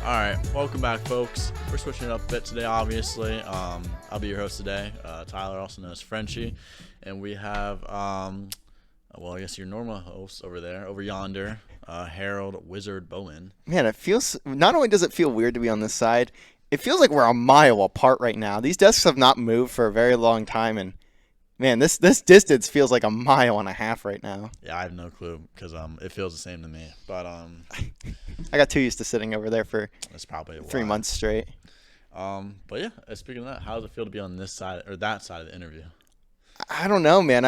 All right, welcome back, folks. We're switching it up a bit today, obviously. I'll be your host today, Tyler, also known as Frencheii, and we have, I guess your normal host over yonder, Harold WizArD Bowman. Man, it feels, not only does it feel weird to be on this side, it feels like we're a mile apart right now. These desks have not moved for a very long time, and man, this distance feels like a mile and a half right now. Yeah, I have no clue because it feels the same to me. But I got too used to sitting over there for that's probably 3 months straight. But yeah, speaking of that, how does it feel to be on this side or that side of the interview? I don't know, man.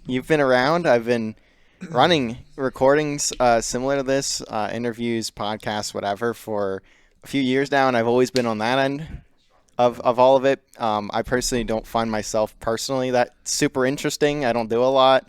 You've been around. I've been running recordings similar to this, interviews, podcasts, whatever, for a few years now, and I've always been on that end of all of it. I personally don't find myself personally that super interesting. I don't do a lot.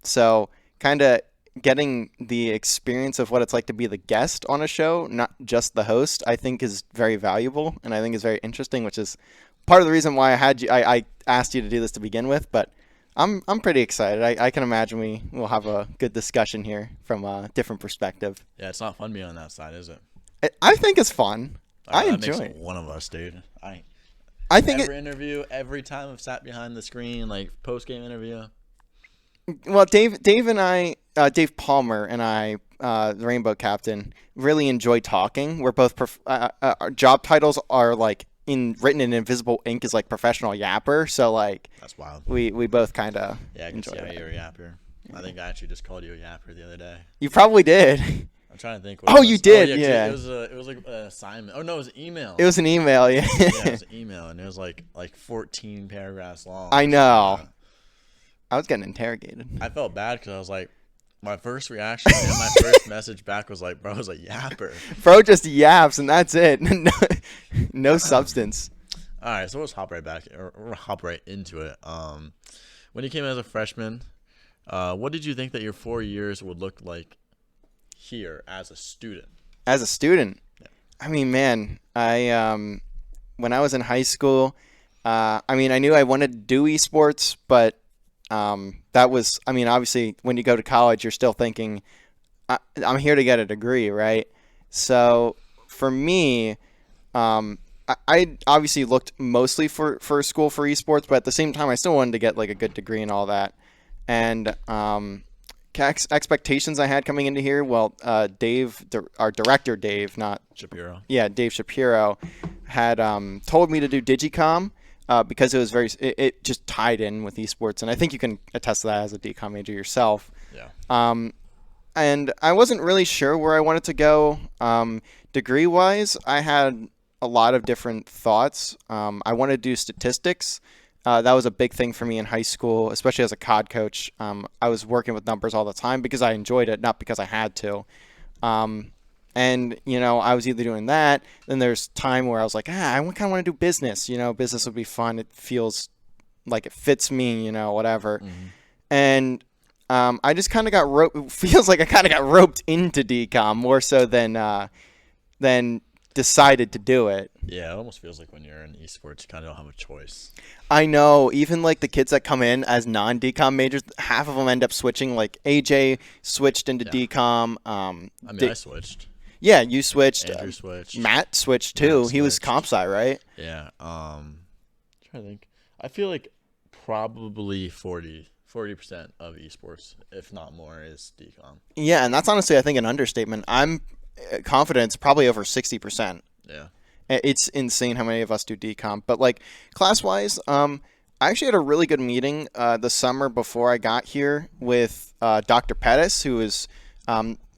So kind of getting the experience of what it's like to be the guest on a show, not just the host, I think is very valuable and I think is very interesting, which is part of the reason why I asked you to do this to begin with. But I'm pretty excited. I can imagine we will have a good discussion here from a different perspective. Yeah, it's not fun being on that side, is it? I think it's fun. I enjoy makes it. One of us, dude. I think every interview, every time I've sat behind the screen, like post-game interview. Well, Dave and I, Dave Palmer and I, the Rainbow Captain, really enjoy talking. We're both our job titles are like written in invisible ink is like professional yapper. So like that's wild. We both kind of I can see how you're a yapper. I think I actually just called you a yapper the other day. You probably did. I'm trying to think. Oh, you did, yeah. It was like an assignment. Oh no, it was an email. It was an email, yeah. Yeah, it was an email, and it was like 14 paragraphs long. I know. I was getting interrogated. I felt bad because I was like, my first reaction and my first message back was like, bro, was a yapper. Bro just yaps and that's it. No substance. All right, so let's hop right into it. When you came as a freshman, what did you think that your 4 years would look like here as a student? As a student? Yeah. I mean, man, when I was in high school, I knew I wanted to do esports, but that was, obviously when you go to college, you're still thinking, I'm here to get a degree, right? So for me, I obviously looked mostly for a school for esports, but at the same time, I still wanted to get like a good degree and all that. And expectations I had coming into here, well, Dave, our director, Dave, not Shapiro. Yeah, Dave Shapiro had told me to do Digicom. Because it was it just tied in with esports, and I think you can attest to that as a DCOM major yourself. Yeah. And I wasn't really sure where I wanted to go. Degree-wise, I had a lot of different thoughts. I wanted to do statistics. That was a big thing for me in high school, especially as a COD coach. I was working with numbers all the time because I enjoyed it, not because I had to. And, I was either doing that, then there's time where I was like, I kind of want to do business. Business would be fun. It feels like it fits me, whatever. Mm-hmm. And I just kind of got roped. Feels like I kind of got roped into DCOM more so than decided to do it. Yeah, it almost feels like when you're in esports, you kind of don't have a choice. I know. Even like the kids that come in as non-DCOM majors, half of them end up switching. Like AJ switched into DCOM. I switched. Yeah, you switched. Andrew switched. Matt switched too. He was comp sci, right? Yeah. I'm trying to think. I feel like probably 40% of esports, if not more, is DCOM. Yeah, and that's honestly, I think, an understatement. I'm confident it's probably over 60%. Yeah. It's insane how many of us do DCOM. But like class-wise, I actually had a really good meeting the summer before I got here with Dr. Pettis, who is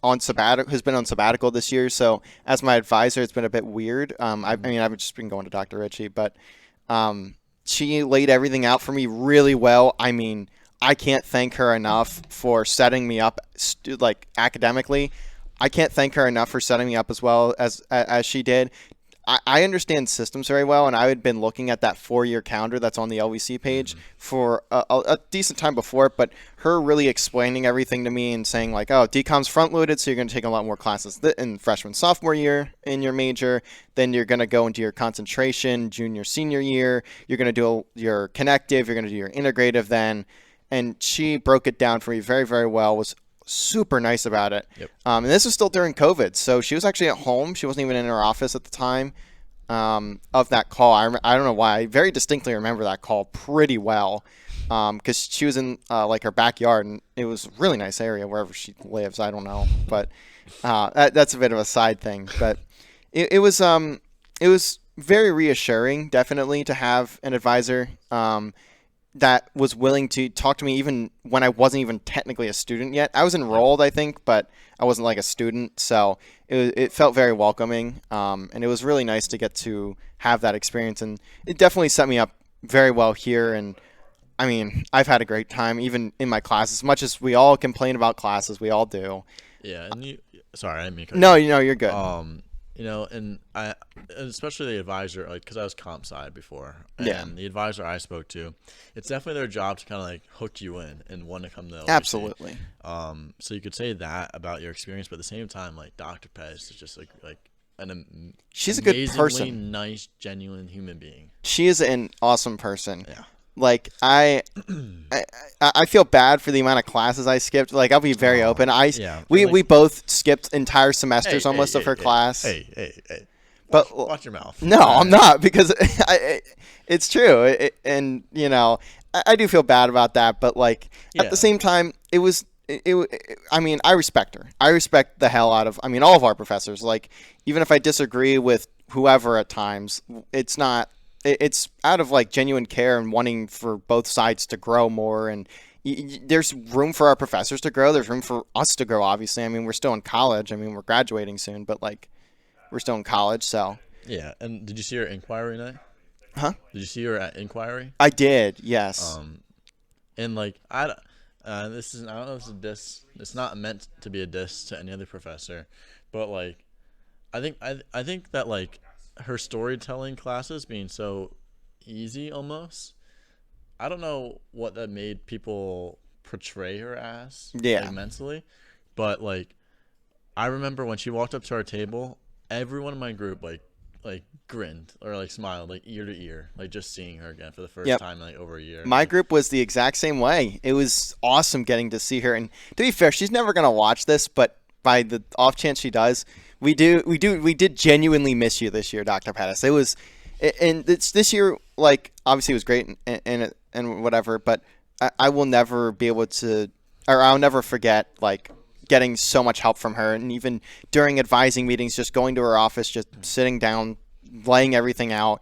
on sabbatical, who's been on sabbatical this year. So as my advisor, it's been a bit weird. I've just been going to Dr. Ritchie, but she laid everything out for me really well. I can't thank her enough for setting me up academically. I can't thank her enough for setting me up as well as she did. I understand systems very well, and I had been looking at that 4-year calendar that's on the LVC page for a decent time before, but her really explaining everything to me and saying like, oh, DCOM's front-loaded, so you're going to take a lot more classes in freshman, sophomore year in your major, then you're going to go into your concentration junior, senior year, you're going to do your connective, you're going to do your integrative then, and she broke it down for me very, very well, was super nice about it. Yep. And this was still during COVID, so she was actually at home. She wasn't even in her office at the time of that call. I don't know why. I very distinctly remember that call pretty well because she was in like her backyard, and it was a really nice area wherever she lives. I don't know, but that's a bit of a side thing. But it was very reassuring, definitely, to have an advisor that was willing to talk to me even when I wasn't even technically a student yet. I was enrolled, I think, but I wasn't like a student. So it felt very welcoming. And it was really nice to get to have that experience. And it definitely set me up very well here. And I mean, I've had a great time, even in my classes. As much as we all complain about classes, we all do. Yeah. And sorry, I didn't mean to cut No, you. you're good. And especially the advisor, like, because I was comp side before, and Yeah. the advisor I spoke to, it's definitely their job to kind of like hook you in and want to come to LVC. Absolutely. So you could say that about your experience, but at the same time, like, Dr. Pez is just like She's a good amazingly person. nice, genuine human being. She is an awesome person. Yeah. Like I feel bad for the amount of classes I skipped. Like I'll be very open. We both skipped entire semesters almost of her class. Hey. But Watch your mouth. No, I'm not, because it's true. And you know, I do feel bad about that. But like at the same time, I mean, I respect her. I respect the hell out of, I mean, all of our professors. Like even if I disagree with whoever at times, it's out of like genuine care and wanting for both sides to grow more. And there's room for our professors to grow. There's room for us to grow, obviously. I mean, we're still in college. I mean, we're graduating soon, but like we're still in college. So yeah. And did you see her inquiry night? Huh? Did you see her at inquiry? I did. Yes. And like I don't know if this is a diss. It's not meant to be a diss to any other professor, but like I think that like her storytelling classes being so easy almost, I don't know what that made people portray her as, like, mentally, but like I remember when she walked up to our table, everyone in my group like grinned or like smiled like ear to ear, like just seeing her again for the first time in like over a year. My group was the exact same way. It was awesome getting to see her. And to be fair, she's never gonna watch this, but by the off chance she does, we did genuinely miss you this year, Dr. Pettis. It was, and this year, like obviously it was great and whatever, but I will never be able to, or I'll never forget like getting so much help from her, and even during advising meetings, just going to her office, just sitting down, laying everything out,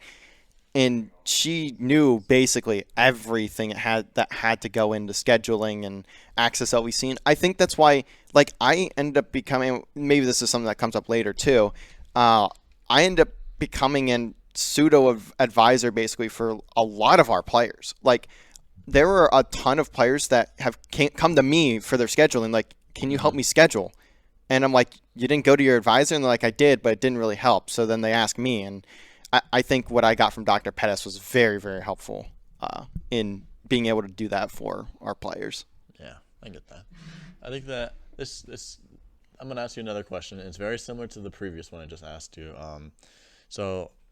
and she knew basically everything that had to go into scheduling and access LVC. And I think that's why, like, I ended up becoming, maybe this is something that comes up later too, I ended up becoming a pseudo advisor basically for a lot of our players. Like there were a ton of players that have come to me for their scheduling, like, can you help me schedule? And I'm like, you didn't go to your advisor? And they're like, I did, but it didn't really help. So then they asked me, and I think what I got from Dr. Pettis was very, very helpful in being able to do that for our players. Yeah, I get that. I think that this I'm going to ask you another question. It's very similar to the previous one I just asked you.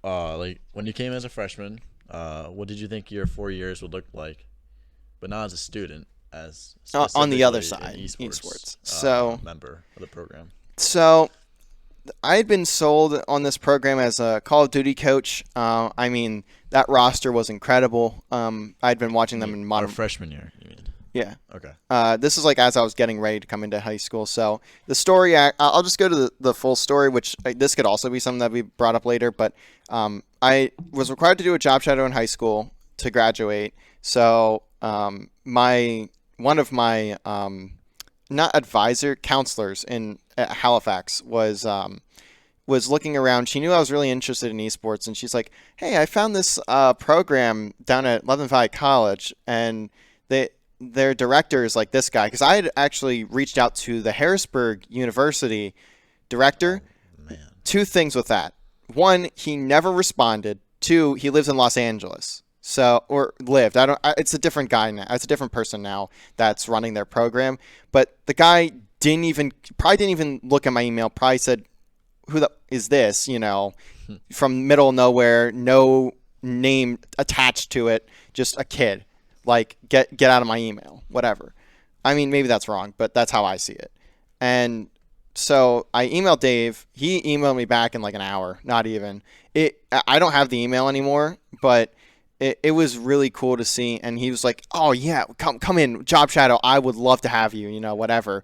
Like when you came as a freshman, what did you think your 4 years would look like, but not as a student, as on the other side, esports member of the program? So I had been sold on this program as a Call of Duty coach. I mean, that roster was incredible. I'd been watching them in modern freshman year, you mean? Yeah. Okay. This is like as I was getting ready to come into high school. So the story, I'll just go to the full story, which this could also be something that we brought up later. But I was required to do a job shadow in high school to graduate. So one of my not advisor, counselors at Halifax was looking around. She knew I was really interested in esports, and she's like, "Hey, I found this program down at Leaven Valley College, and their director is like this guy." Because I had actually reached out to the Harrisburg University director. Oh, man. Two things with that: one, he never responded. Two, he lives in Los Angeles. So, or lived. It's a different guy now. It's a different person now that's running their program. But the guy probably didn't even look at my email. Probably said, "Who is this?" You know, from middle of nowhere, no name attached to it, just a kid. Like, get out of my email, whatever. I mean, maybe that's wrong, but that's how I see it. And so I emailed Dave. He emailed me back in like an hour, not even. I don't have the email anymore, but it was really cool to see. And he was like, "Oh yeah, come in, Job Shadow. I would love to have you. Whatever."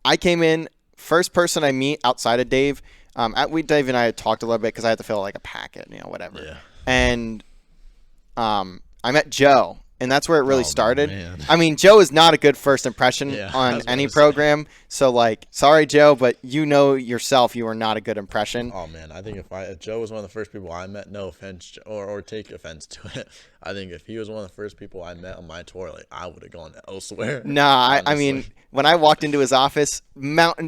I came in, first person I meet outside of Dave. Dave and I had talked a little bit because I had to fill like a packet, whatever. Yeah. And I met Joe. And that's where it really started. Man. I mean, Joe is not a good first impression on any program. So, like, sorry, Joe, but you know yourself you are not a good impression. Oh, man. I think if Joe was one of the first people I met, no offense, or take offense to it, I think if he was one of the first people I met on my tour, like, I would have gone elsewhere. Nah, I mean, when I walked into his office,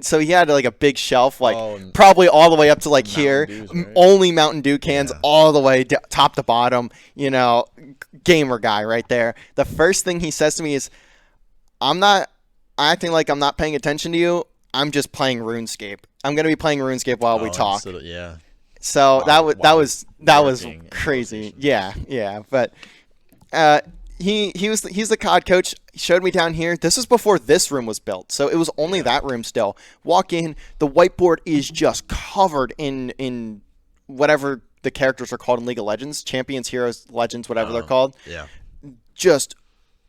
so he had like a big shelf, like probably all the way up to like here, right? Only Mountain Dew cans all the way top to bottom, gamer guy right there. The first thing he says to me is, I'm not acting like I'm not paying attention to you. I'm just playing RuneScape. I'm going to be playing RuneScape while we talk. So that was crazy. Yeah. But he's the COD coach. He showed me down here. This is before this room was built, so it was only that room still. Walk in, the whiteboard is just covered in whatever the characters are called in League of Legends, champions, heroes, legends, whatever they're called. Yeah. Just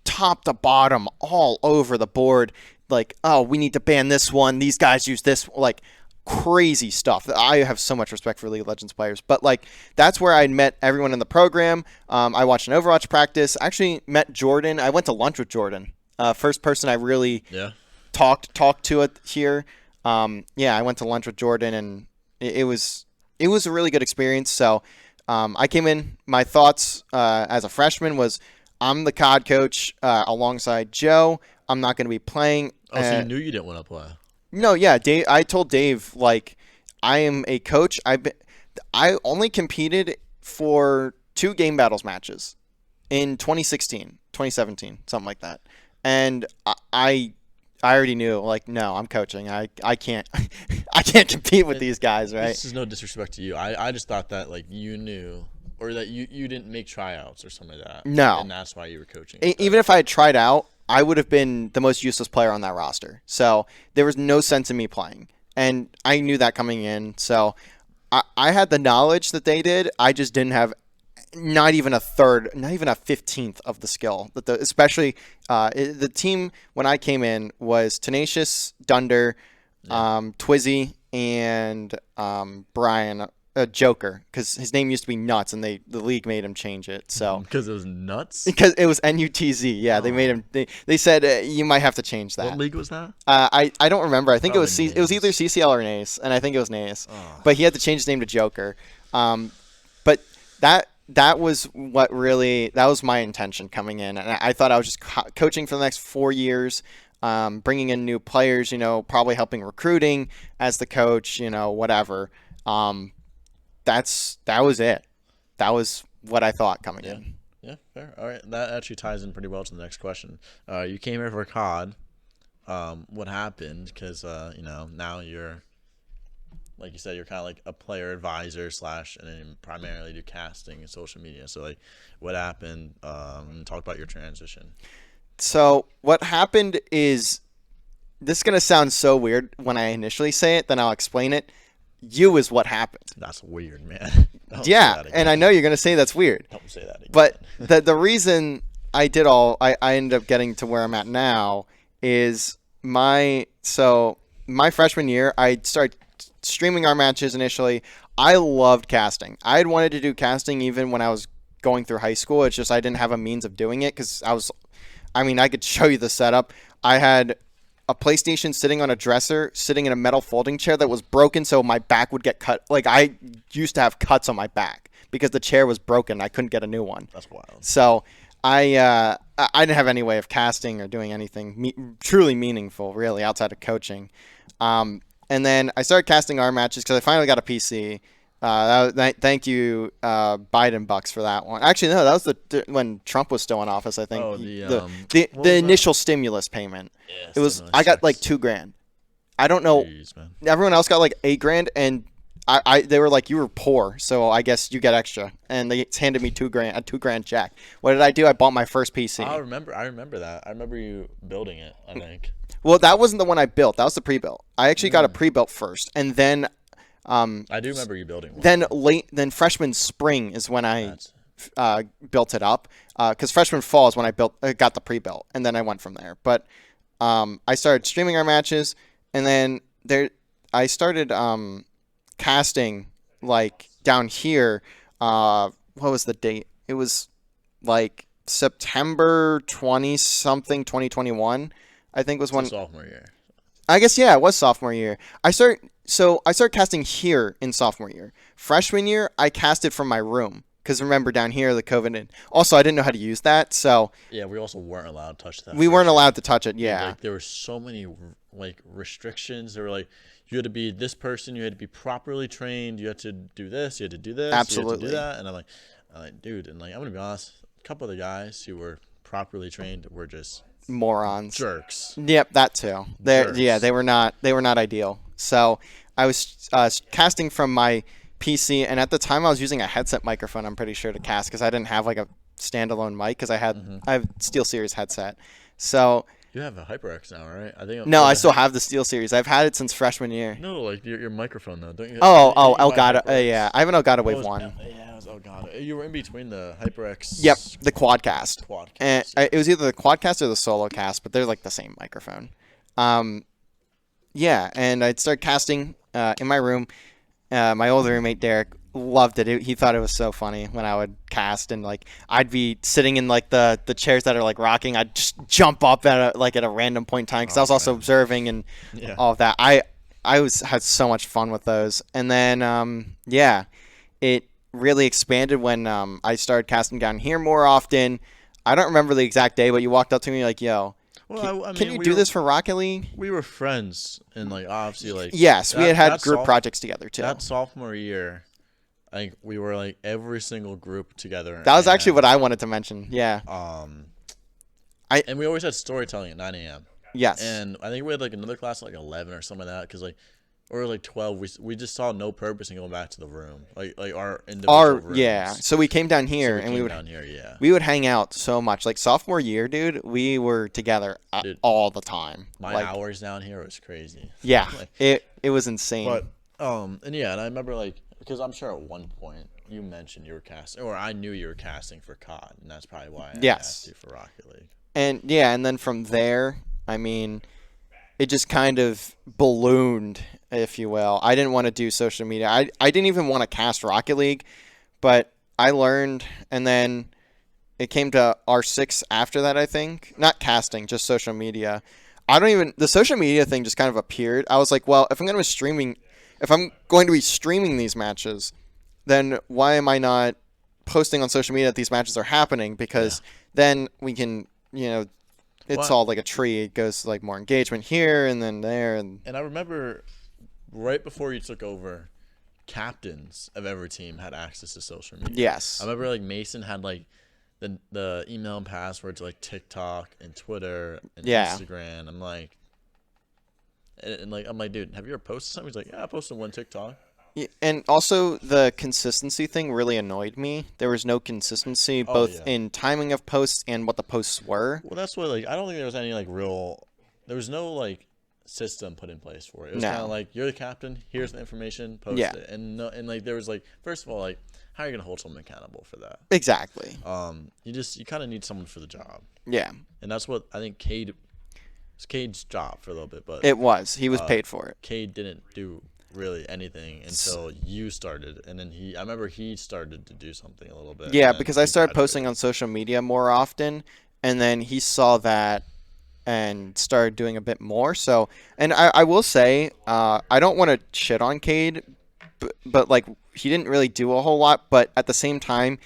top to bottom, all over the board. Like, oh, we need to ban this one. These guys use this, like, crazy stuff. I have so much respect for League of Legends players. But, like, that's where I met everyone in the program. I watched an Overwatch practice. I actually met Jordan. I went to lunch with Jordan. First person I really talked to it here. I went to lunch with Jordan, and it was a really good experience. So I came in. My thoughts as a freshman was I'm the COD coach alongside Joe. I'm not going to be playing. Oh, so you knew you didn't want to play? No, yeah. I told Dave, like, I am a coach. I only competed for 2 game battles matches in 2016, 2017, something like that. And I already knew, like, no, I'm coaching. I can't I can't compete with these guys, right? This is no disrespect to you. I just thought that, like, you knew, or that you didn't make tryouts or something like that. No. And that's why you were coaching. Even if I had tried out, I would have been the most useless player on that roster. So there was no sense in me playing. And I knew that coming in. So I had the knowledge that they did. I just didn't have not even a third, not even a 15th of the skill. Especially the team when I came in was Tenacious, Dunder, Twizzy, and Brian. Joker, because his name used to be Nuts, and the league made him change it. So because it was Nuts. Because it was NUTZ. Yeah, they made him. They said you might have to change that. What league was that? I don't remember. I think it was either CCL or NACE, and I think it was NACE. But he had to change his name to Joker. But that was that was my intention coming in, and I thought I was just coaching for the next 4 years. Bringing in new players, probably helping recruiting as the coach, whatever. That was it. That was what I thought coming in. Yeah, fair. All right, that actually ties in pretty well to the next question. You came here for COD. What happened? Because now you're, like you said, you're kind of like a player advisor / and then primarily do casting and social media. So like, what happened? Talk about your transition. So what happened is, this is gonna sound so weird when I initially say it. Then I'll explain it. You is what happened. That's weird, man. Yeah, and I know you're going to say that's weird. Don't say that again. But the reason I ended up getting to where I'm at now is my freshman year, I started streaming our matches initially. I loved casting. I had wanted to do casting even when I was going through high school. It's just I didn't have a means of doing it because I could show you the setup. I had a PlayStation sitting on a dresser, sitting in a metal folding chair that was broken, so my back would get cut. Like, I used to have cuts on my back because the chair was broken. I couldn't get a new one. That's wild. So I didn't have any way of casting or doing anything truly meaningful, really, outside of coaching. And then I started casting our matches because I finally got a PC. Thank you, Biden bucks, for that one. Actually, no, that was when Trump was still in office. I think the initial stimulus payment. Yeah, I got like $2,000. I don't know. Jeez, man. Everyone else got like $8,000, and they were like, you were poor, so I guess you get extra, and they handed me a $2,000 check. What did I do? I bought my first PC. I remember that. I remember you building it, I think. Well, that wasn't the one I built. That was the pre-built. I actually got a pre-built first, and then I do remember you building one. then freshman spring is when I built it up, because freshman fall is when I got the pre-built, and then I went from there. But I started streaming our matches, and then I started casting like down here. What was the date? It was like September 20-something, 2021, I think was when. Sophomore year. I guess, yeah, it was sophomore year. I started casting here in sophomore year. Freshman year, I casted from my room. Because remember, down here, the COVID. And also, I didn't know how to use that, so. Yeah, we also weren't allowed to touch that. We weren't allowed to touch it, yeah. Like, there were so many, like, restrictions. They were like, you had to be this person, you had to be properly trained, you had to do this, you had to do this, Absolutely. you had to do that. And I'm like, dude, and like, I'm going to be honest, a couple of the guys who were properly trained were just morons. Jerks. Yep, that too. They were not ideal. So I was casting from my PC, and at the time I was using a headset microphone, I'm pretty sure, to cast, because I didn't have like a standalone mic, because I have SteelSeries headset. So you have a HyperX now, right? I still have the SteelSeries. I've had it since freshman year. No, like your microphone though, don't you? Elgato. Yeah, I have an Elgato Wave 1. Yeah, it was Elgato. You were in between the HyperX. Yep, the Quadcast. And yeah. it was either the Quadcast or the Solocast, but they're like the same microphone. Yeah, and I'd start casting in my room. My old roommate Derek loved it. He thought it was so funny when I would cast, and like I'd be sitting in like the chairs that are like rocking. I'd just jump up at a random point in time, because I was also observing and all of that. I had so much fun with those, and then it really expanded when I started casting down here more often. I don't remember the exact day, but you walked up to me like, "Yo, can you do this for Rocket League?" We were friends, and like obviously like yes, we had group projects together too. That sophomore year, I think we were like every single group together. That was actually what I wanted to mention. Yeah. And we always had storytelling at 9 a.m. Yes. And I think we had like another class at like 11 or something like that, because like. Or like 12, we just saw no purpose in going back to the room, like our individual rooms. Yeah. So we came down here, and we would hang out so much. Like sophomore year, dude, we were together all the time. My hours down here was crazy. Yeah, it was insane. But and I remember like, because I'm sure at one point you mentioned you were casting, or I knew you were casting for COD, and that's probably why I asked you for Rocket League. And then from there, I mean, it just kind of ballooned, if you will. I didn't want to do social media. I didn't even want to cast Rocket League, but I learned, and then it came to R6 after that, I think. Not casting, just social media. The social media thing just kind of appeared. I was like, well, if I'm going to be streaming these matches, then why am I not posting on social media that these matches are happening? Because then we can, it's all like a tree. It goes like more engagement here and then there. And I remember right before you took over, captains of every team had access to social media. Yes. I remember like Mason had like the email and password to like TikTok and Twitter and Instagram. I'm like, dude, have you ever posted something? He's like, yeah, I posted one TikTok. Yeah, and also the consistency thing really annoyed me. There was no consistency both in timing of posts and what the posts were. Well, that's what I don't think there was any there was no like system put in place for it. It was kind of like, you're the captain, here's the information, post it. And like there was like, first of all, like, how are you gonna hold someone accountable for that? Exactly. You kind of need someone for the job. Yeah. And that's what I think it's Cade's job for a little bit, but it was. He was paid for it. Cade didn't do really anything until you started, and then I remember he started to do something a little bit. Yeah, because I started posting on social media more often, and then he saw that and started doing a bit more. So, and I will say, I don't want to shit on Cade, but like, he didn't really do a whole lot, but at the same time,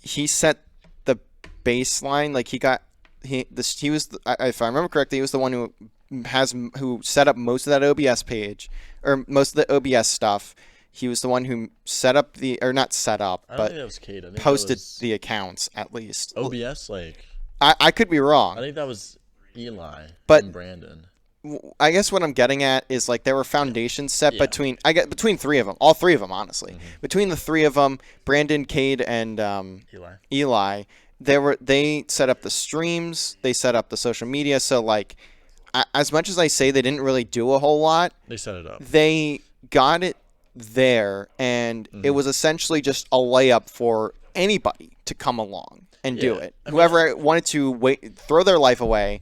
he set the baseline. Like he was, if I remember correctly, he was the one who set up most of that OBS page, or most of the OBS stuff. He was the one who set up not set up, but think that was Cade. posted the accounts at least. OBS, like I could be wrong. I think that was Eli and Brandon. I guess what I'm getting at is like there were foundations set Yeah. between three of them, all three of them, honestly. Mm-hmm. Between the three of them, Brandon, Cade, and Eli. Eli, they set up the streams, they set up the social media. So like, as much as I say they didn't really do a whole lot, They set it up. they got it there, and it was essentially just a layup for anybody to come along and do Yeah. it. I mean, Whoever wanted to throw their life away,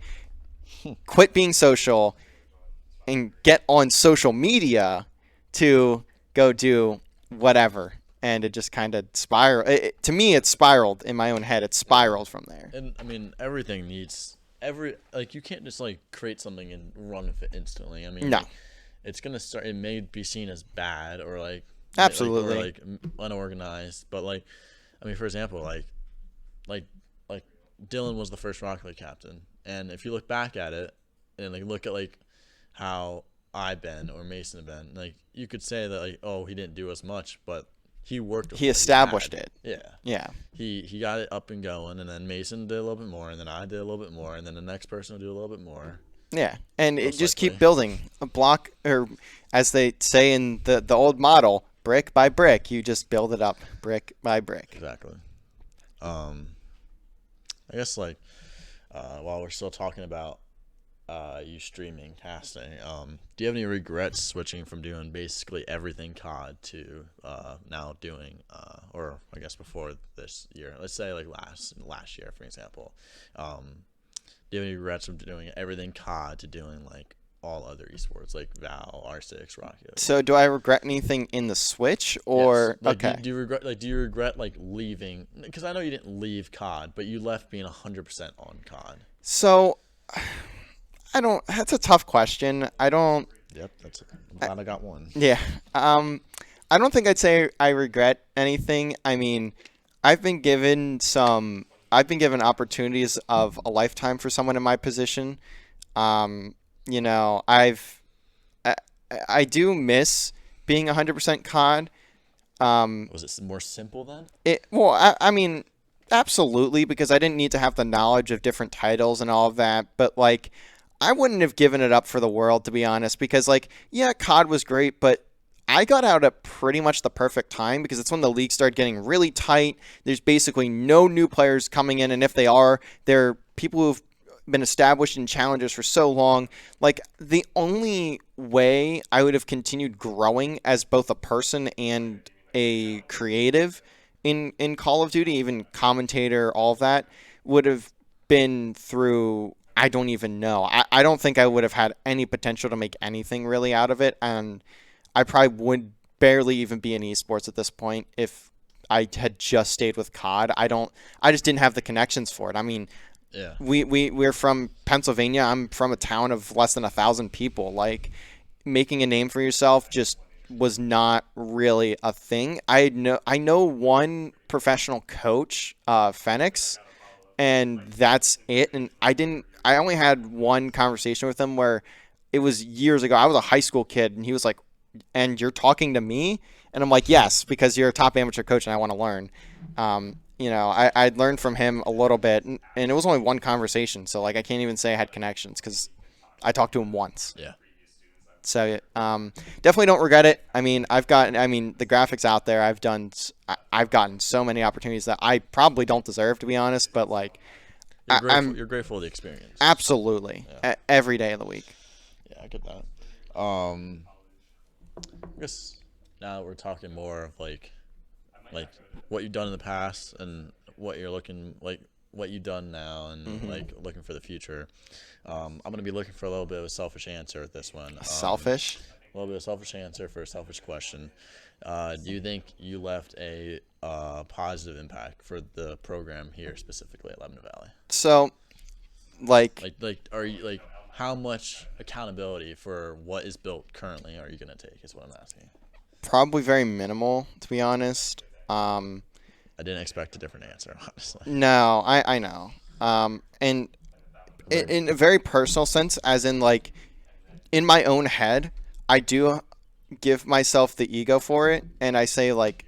quit being social, and get on social media to go do whatever. And it just kind of spiraled. To me, it spiraled in my own head. It spiraled from there. And I mean, everything needs you can't just like create something and run with it instantly. I mean, No. like, it's gonna start. It may be seen as bad or like Absolutely. or like unorganized. But like, I mean, for example, like like Dylan was the first Rocket League captain, and if you look back at it and like look at like how I've been or Mason have been, like you could say that like, oh, he didn't do as much, but he worked with He what established had. it. Yeah. Yeah. He got it up and going, and then Mason did a little bit more, and then I did a little bit more, and then the next person will do a little bit more. Yeah, and it Most just likely. keep building a block, or as they say in the old model, brick by brick. You just build it up brick by brick. Exactly. I guess like while we're still talking about you streaming casting, do you have any regrets switching from doing basically everything COD to now doing or I guess before this year, let's say like last year for example, do you have any regrets from doing everything COD to doing like all other esports like Val, R6, Rocket? So, do I regret anything in the switch, or Yes. Like, okay? do you regret like leaving? Because I know you didn't leave COD, but you left being 100% on COD. So, I don't. That's a tough question. I don't. Yep, I'm glad I got one. Yeah. I don't think I'd say I regret anything. I mean, I've been given opportunities of a lifetime for someone in my position. You know, I do miss being 100% COD. Was it more simple then? I mean, absolutely, because I didn't need to have the knowledge of different titles and all of that. But like, I wouldn't have given it up for the world, to be honest, because like, yeah, COD was great, but I got out at pretty much the perfect time because it's when the league started getting really tight. There's basically no new players coming in, and if they are, they're people who've been established in challengers for so long. Like, the only way I would have continued growing as both a person and a creative in Call of Duty, even commentator, all of that, would have been through, I don't even know. I don't think I would have had any potential to make anything really out of it, and I probably would barely even be in esports at this point if I had just stayed with COD. I just didn't have the connections for it. I mean, Yeah. we're from Pennsylvania. I'm from a town of less than 1,000 people. Like, making a name for yourself just was not really a thing. I know one professional coach, Phoenix, and that's it. And I only had one conversation with him where it was years ago. I was a high school kid, and he was like, "And you're talking to me?" And I'm like, "Yes, because you're a top amateur coach, and I want to learn." You know, I'd learned from him a little bit, and it was only one conversation. So like, I can't even say I had connections because I talked to him once. Yeah. So definitely don't regret it. I mean, the graphics out there. I've gotten so many opportunities that I probably don't deserve, to be honest. But like, You're grateful for the experience. Absolutely, every day of the week. Yeah, I get that. I guess now we're talking more of like what you've done in the past and what you're looking like what you've done now and like looking for the future. I'm gonna be looking for a little bit of a selfish answer at this one. Selfish? A little bit of selfish answer for a selfish question. Do you think you left a positive impact for the program here specifically at Lebanon Valley? So, like Are you like how much accountability for what is built currently are you gonna take? Is what I'm asking. probably very minimal, to be honest. I didn't expect a different answer, honestly. No, I know. And in a very personal sense, as in like in my own head, I do give myself the ego for it, and I say like,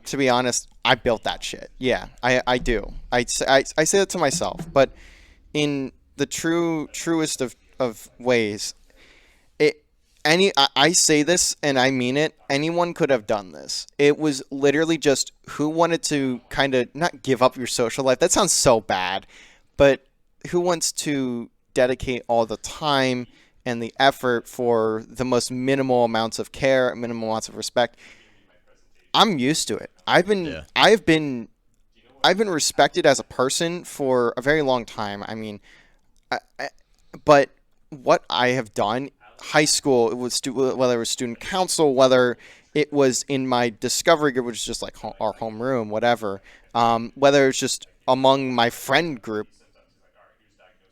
to be honest, I built that shit. Yeah, I do. I say that to myself, but in the truest of of ways, I say this and I mean it. Anyone could have done this. It was literally just who wanted to kind of not give up your social life. That sounds so bad, but who wants to dedicate all the time and the effort for the most minimal amounts of care, minimal amounts of respect. I'm used to it. I've been respected as a person for a very long time. I mean, but what I have done, high school, it was whether it was student council, whether it was in my discovery group, which is just like our homeroom, whatever. Whether it's just among my friend group.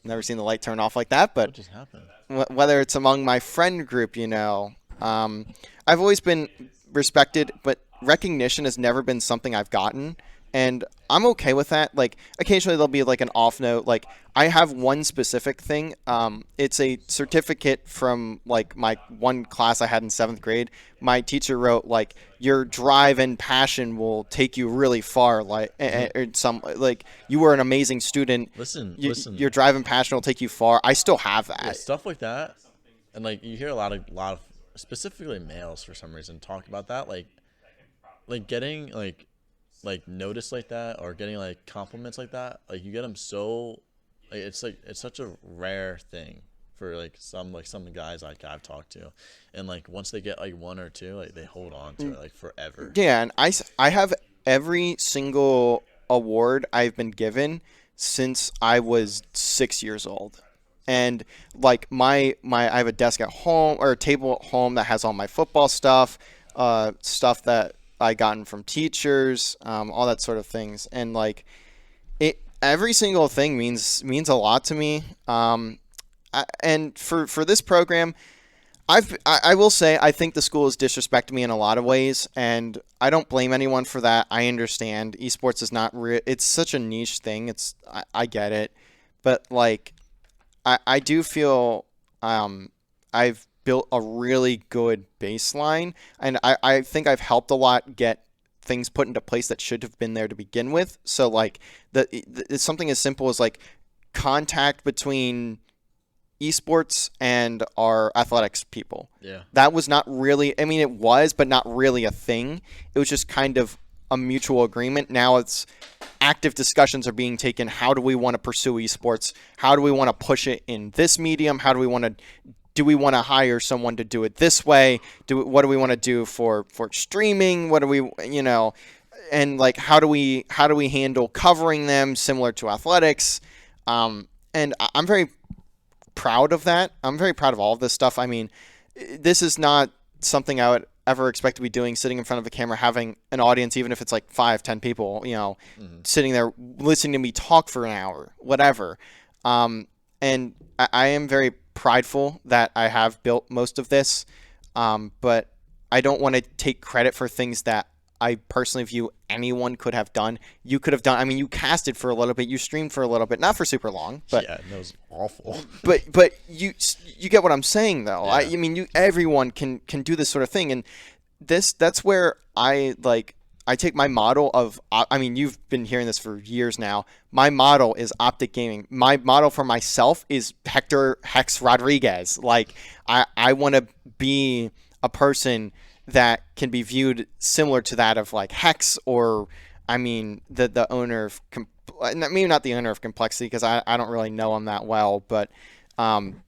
Never seen the light turn off like that, but What just happened? Whether it's among my friend group, I've always been respected, but recognition has never been something I've gotten. And I'm okay with that. Like, occasionally there'll be like an off note. Like, I have one specific thing. It's a certificate from like my one class I had in 7th grade. My teacher wrote like, your drive and passion will take you really far. Like, you were an amazing student. Listen. Your drive and passion will take you far. I still have that. Yeah, stuff like that, and like you hear a lot of specifically males for some reason talk about that, like getting like noticed like that, or getting like compliments like that. Like you get them so, it's such a rare thing for like some guys like I've talked to, and like once they get like one or two, like they hold on to it like forever. Yeah, and I have every single award I've been given since I was 6 years old. And like I have a desk at home, or a table at home, that has all my football stuff, stuff that I gotten from teachers, all that sort of things. And like every single thing means a lot to me. And for this program, I will say I think the school has disrespected me in a lot of ways, and I don't blame anyone for that. I understand esports is not it's such a niche thing. I get it, but like I do feel I've built a really good baseline, and I think I've helped a lot get things put into place that should have been there to begin with. So like it's something as simple as like contact between esports and our athletics people. Yeah. That was not really, I mean, it was, but not really a thing. It was just kind of a mutual agreement. Now it's active discussions are being taken. How do we want to pursue esports? How do we want to push it in this medium? Do we want to hire someone to do it this way? What do we want to do for streaming? What do we, and like, how do we handle covering them similar to athletics? And I'm very proud of that. I'm very proud of all of this stuff. I mean, this is not something I would ever expect to be doing, sitting in front of a camera, having an audience, even if it's like 5-10 people, sitting there listening to me talk for an hour, whatever. And I am very prideful that I have built most of this, but I don't want to take credit for things that I personally view anyone could have done. You could have done. I mean, you casted for a little bit, you streamed for a little bit, not for super long, but yeah, that was awful. But you get what I'm saying, though. Yeah. I mean, everyone can do this sort of thing, and that's where I take my model of. I mean, you've been hearing this for years now. My model is Optic Gaming. My model for myself is Hector Hex Rodriguez. Like, I want to be a person that can be viewed similar to that of like Hex, or I mean the owner of maybe not the owner of Complexity, because I don't really know him that well, but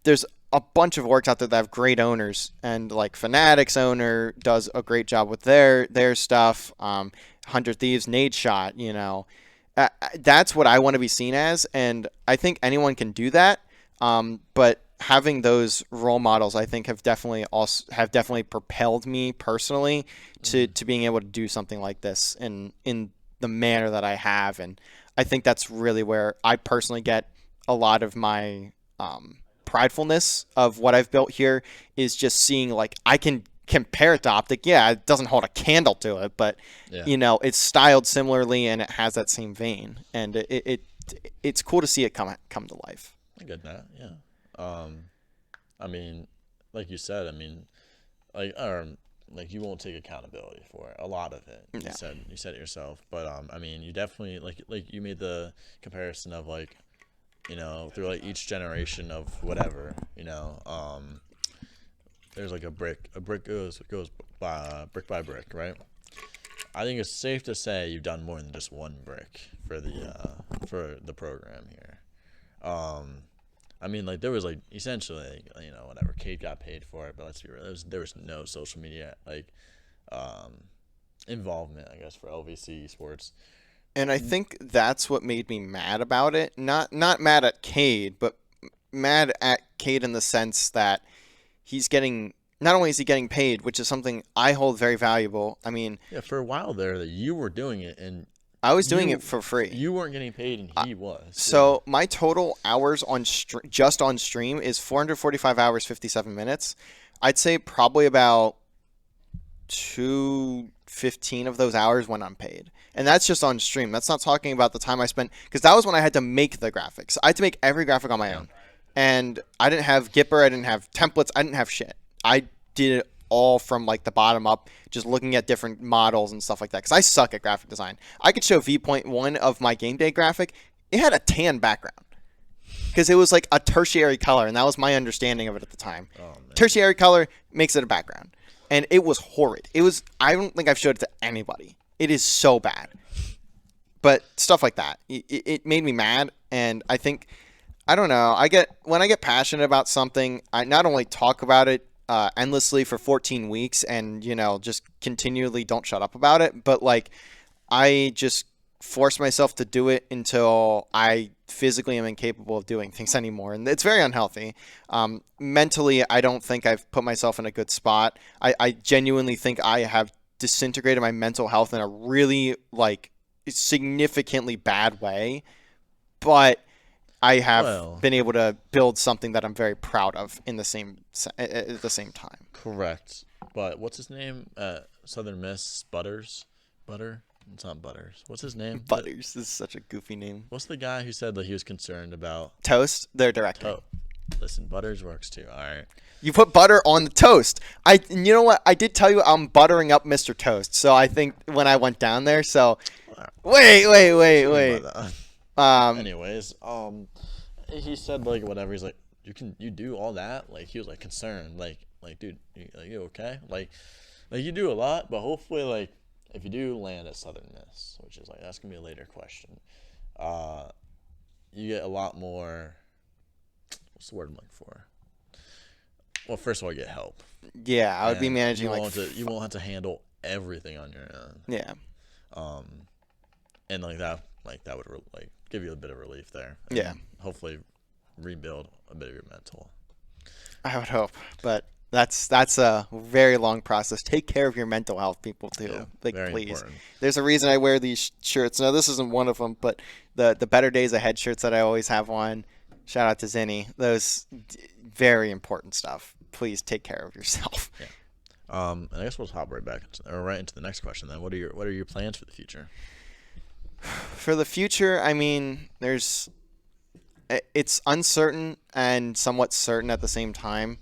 there's a bunch of orgs out there that have great owners, and like Fnatic's owner does a great job with their stuff. 100 Thieves, Nade Shot, that's what I want to be seen as, and I think anyone can do that. But having those role models, I think, have definitely propelled me personally to being able to do something like this in the manner that I have. And I think that's really where I personally get a lot of my pridefulness of what I've built here, is just seeing like I can compare it to Optic. Yeah, it doesn't hold a candle to it, but it's styled similarly and it has that same vein, and it's cool to see it come to life. I get that. Yeah. I mean, like you said, I mean, like you won't take accountability for it. A lot of it. You said it yourself. But I mean, you definitely like you made the comparison of like through like each generation of whatever, there's like a brick goes by brick, right? I think it's safe to say you've done more than just one brick for the program here. I mean, like, there was, like, essentially, whatever, Kate got paid for it, but let's be real, there was no social media, like, involvement, I guess, for LVC Esports. And I think that's what made me mad about it. Not mad at Cade, but mad at Cade in the sense that not only is he getting paid, which is something I hold very valuable. I mean, yeah, for a while there, that you were doing it, and I was doing it for free. You weren't getting paid, and he was. So my total hours just on stream is 445 hours, 57 minutes. I'd say probably about 215 of those hours went unpaid. And that's just on stream. That's not talking about the time I spent, because that was when I had to make the graphics. I had to make every graphic on my own. And I didn't have Gipper, I didn't have templates, I didn't have shit. I did it all from like the bottom up, just looking at different models and stuff like that, because I suck at graphic design. I could show V.1 of my game day graphic. It had a tan background because it was like a tertiary color, and that was my understanding of it at the time. Tertiary color makes it a background, and it was horrid. I don't think I've showed it to anybody. It is so bad. But stuff like that, it made me mad, and I think, I don't know, when I get passionate about something, I not only talk about it endlessly for 14 weeks and, just continually don't shut up about it, but like I just force myself to do it until I physically am incapable of doing things anymore. And it's very unhealthy. Mentally, I don't think I've put myself in a good spot. I genuinely think I have disintegrated my mental health in a really like significantly bad way, but I have been able to build something that I'm very proud of at the same time. Correct. But what's his name? Southern Miss Butters? Butter? It's not Butters. What's his name? Butters. This is such a goofy name. What's the guy who said that he was concerned about Toast? Their director. Oh, listen, Butters works too. All right. You put butter on the toast. You know what? I did tell you I'm buttering up Mr. Toast. So I think when I went down there, wait. Anyways, he said like whatever. He's like, you do all that? Like he was like concerned. Like dude, you okay? Like you do a lot, but hopefully like if you do land at Southern Miss, which is like that's gonna be a later question, you get a lot more. What's the word I'm looking for? Well, first of all, you get help. Yeah, I would be managing you won't have to handle everything on your own. Yeah. And that would give you a bit of relief there. And yeah. Hopefully, rebuild a bit of your mental. I would hope, but that's a very long process. Take care of your mental health, people too. Yeah, very please. Important. There's a reason I wear these shirts. Now, this isn't one of them, but the Better Days Ahead shirts that I always have on. Shout out to Zinni. Those very important stuff. Please take care of yourself. Yeah. And I guess we'll hop right into the next question then. What are your plans for the future? For the future, I mean, it's uncertain and somewhat certain at the same time.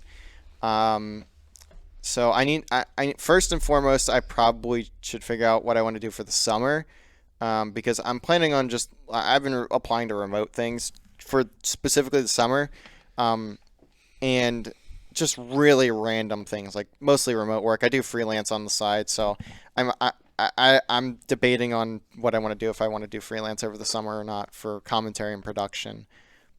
So I first and foremost, I probably should figure out what I want to do for the summer, because I'm planning on I've been applying to remote things for specifically the summer, and just really random things, like mostly remote work. I do freelance on the side, so I'm debating on what I want to do, if I want to do freelance over the summer or not for commentary and production.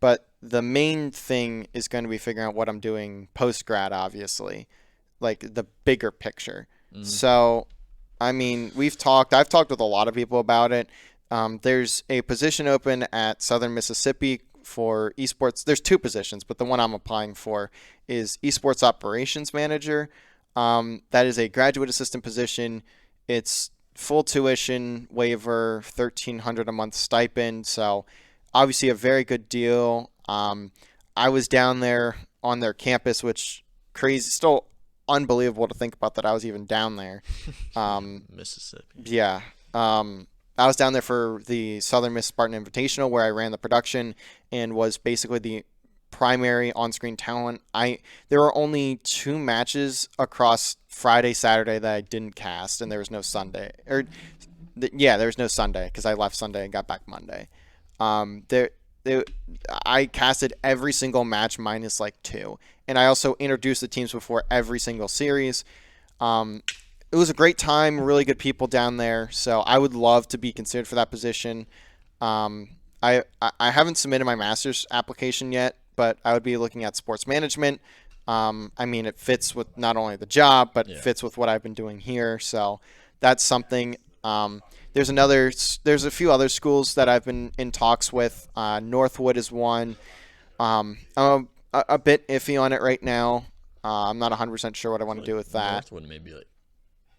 But the main thing is going to be figuring out what I'm doing post-grad, obviously, like the bigger picture. Mm-hmm. So, I mean, I've talked with a lot of people about it. There's a position open at Southern Mississippi for esports. There's two positions, but the one I'm applying for is esports operations manager. That is a graduate assistant position. It's full tuition waiver, $1,300 a month stipend. So obviously a very good deal. I was down there on their campus, which crazy, still unbelievable to think about that I was even down there. Mississippi. Yeah. I was down there for the Southern Miss Spartan Invitational, where I ran the production and was basically the primary on-screen talent. There were only 2 matches across Friday, Saturday that I didn't cast, and there was no Sunday. There was no Sunday because I left Sunday and got back Monday. I casted every single match minus like 2, and I also introduced the teams before every single series. It was a great time, really good people down there. So I would love to be considered for that position. Um, I haven't submitted my master's application yet, but I would be looking at sports management. I mean, it fits with not only the job, but fits with what I've been doing here. So that's something. There's a few other schools that I've been in talks with. Northwood is one. I'm a bit iffy on it right now. I'm not 100% sure what I want to do with that. Northwood maybe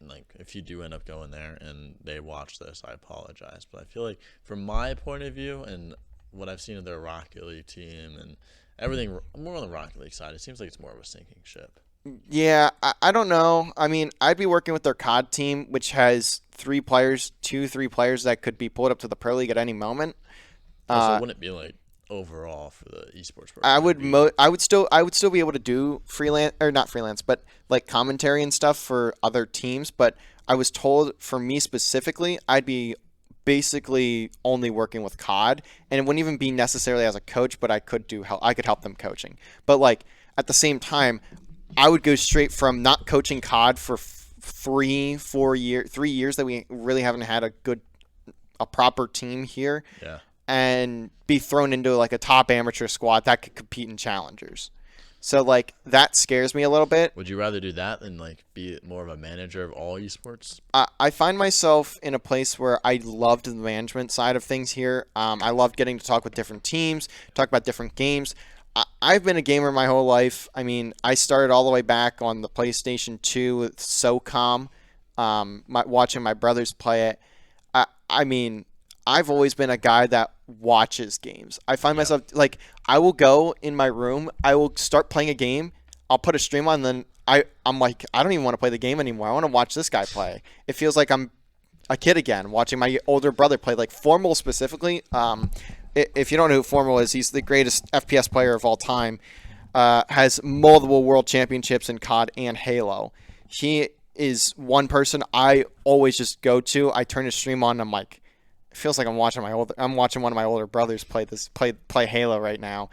like if you do end up going there and they watch this, I apologize, but I feel like from my point of view and what I've seen of their Rocket League team and everything, more on the Rocket League side, it seems like it's more of a sinking ship. Yeah, I don't know. I mean, I'd be working with their COD team, which has 3 players that could be pulled up to the Pro League at any moment. So wouldn't it be like overall for the esports program? I would still be able to do freelance, or not freelance, but like commentary and stuff for other teams. But I was told for me specifically, I'd be basically only working with COD, and it wouldn't even be necessarily as a coach, but I could help them coaching. But like at the same time, I would go straight from not coaching COD for 3 years that we really haven't had a proper team here. Yeah. And be thrown into like a top amateur squad that could compete in challengers. So like that scares me a little bit. Would you rather do that than like be more of a manager of all esports? I find myself in a place where I loved the management side of things here. I loved getting to talk with different teams, talk about different games. I've been a gamer my whole life. I mean, I started all the way back on the PlayStation 2 with SOCOM, watching my brothers play it. I mean, I've always been a guy that watches games. I find myself like I will go in my room, I will start playing a game, I'll put a stream on, and then I'm like, I don't even want to play the game anymore. I want to watch this guy play. It feels like I'm a kid again, watching my older brother play, like Formal specifically. If you don't know who Formal is, he's the greatest FPS player of all time. Has multiple world championships in COD and Halo. He is one person I always just go to. I turn his stream on, and I'm like, it feels like I'm watching one of my older brothers play Halo right now,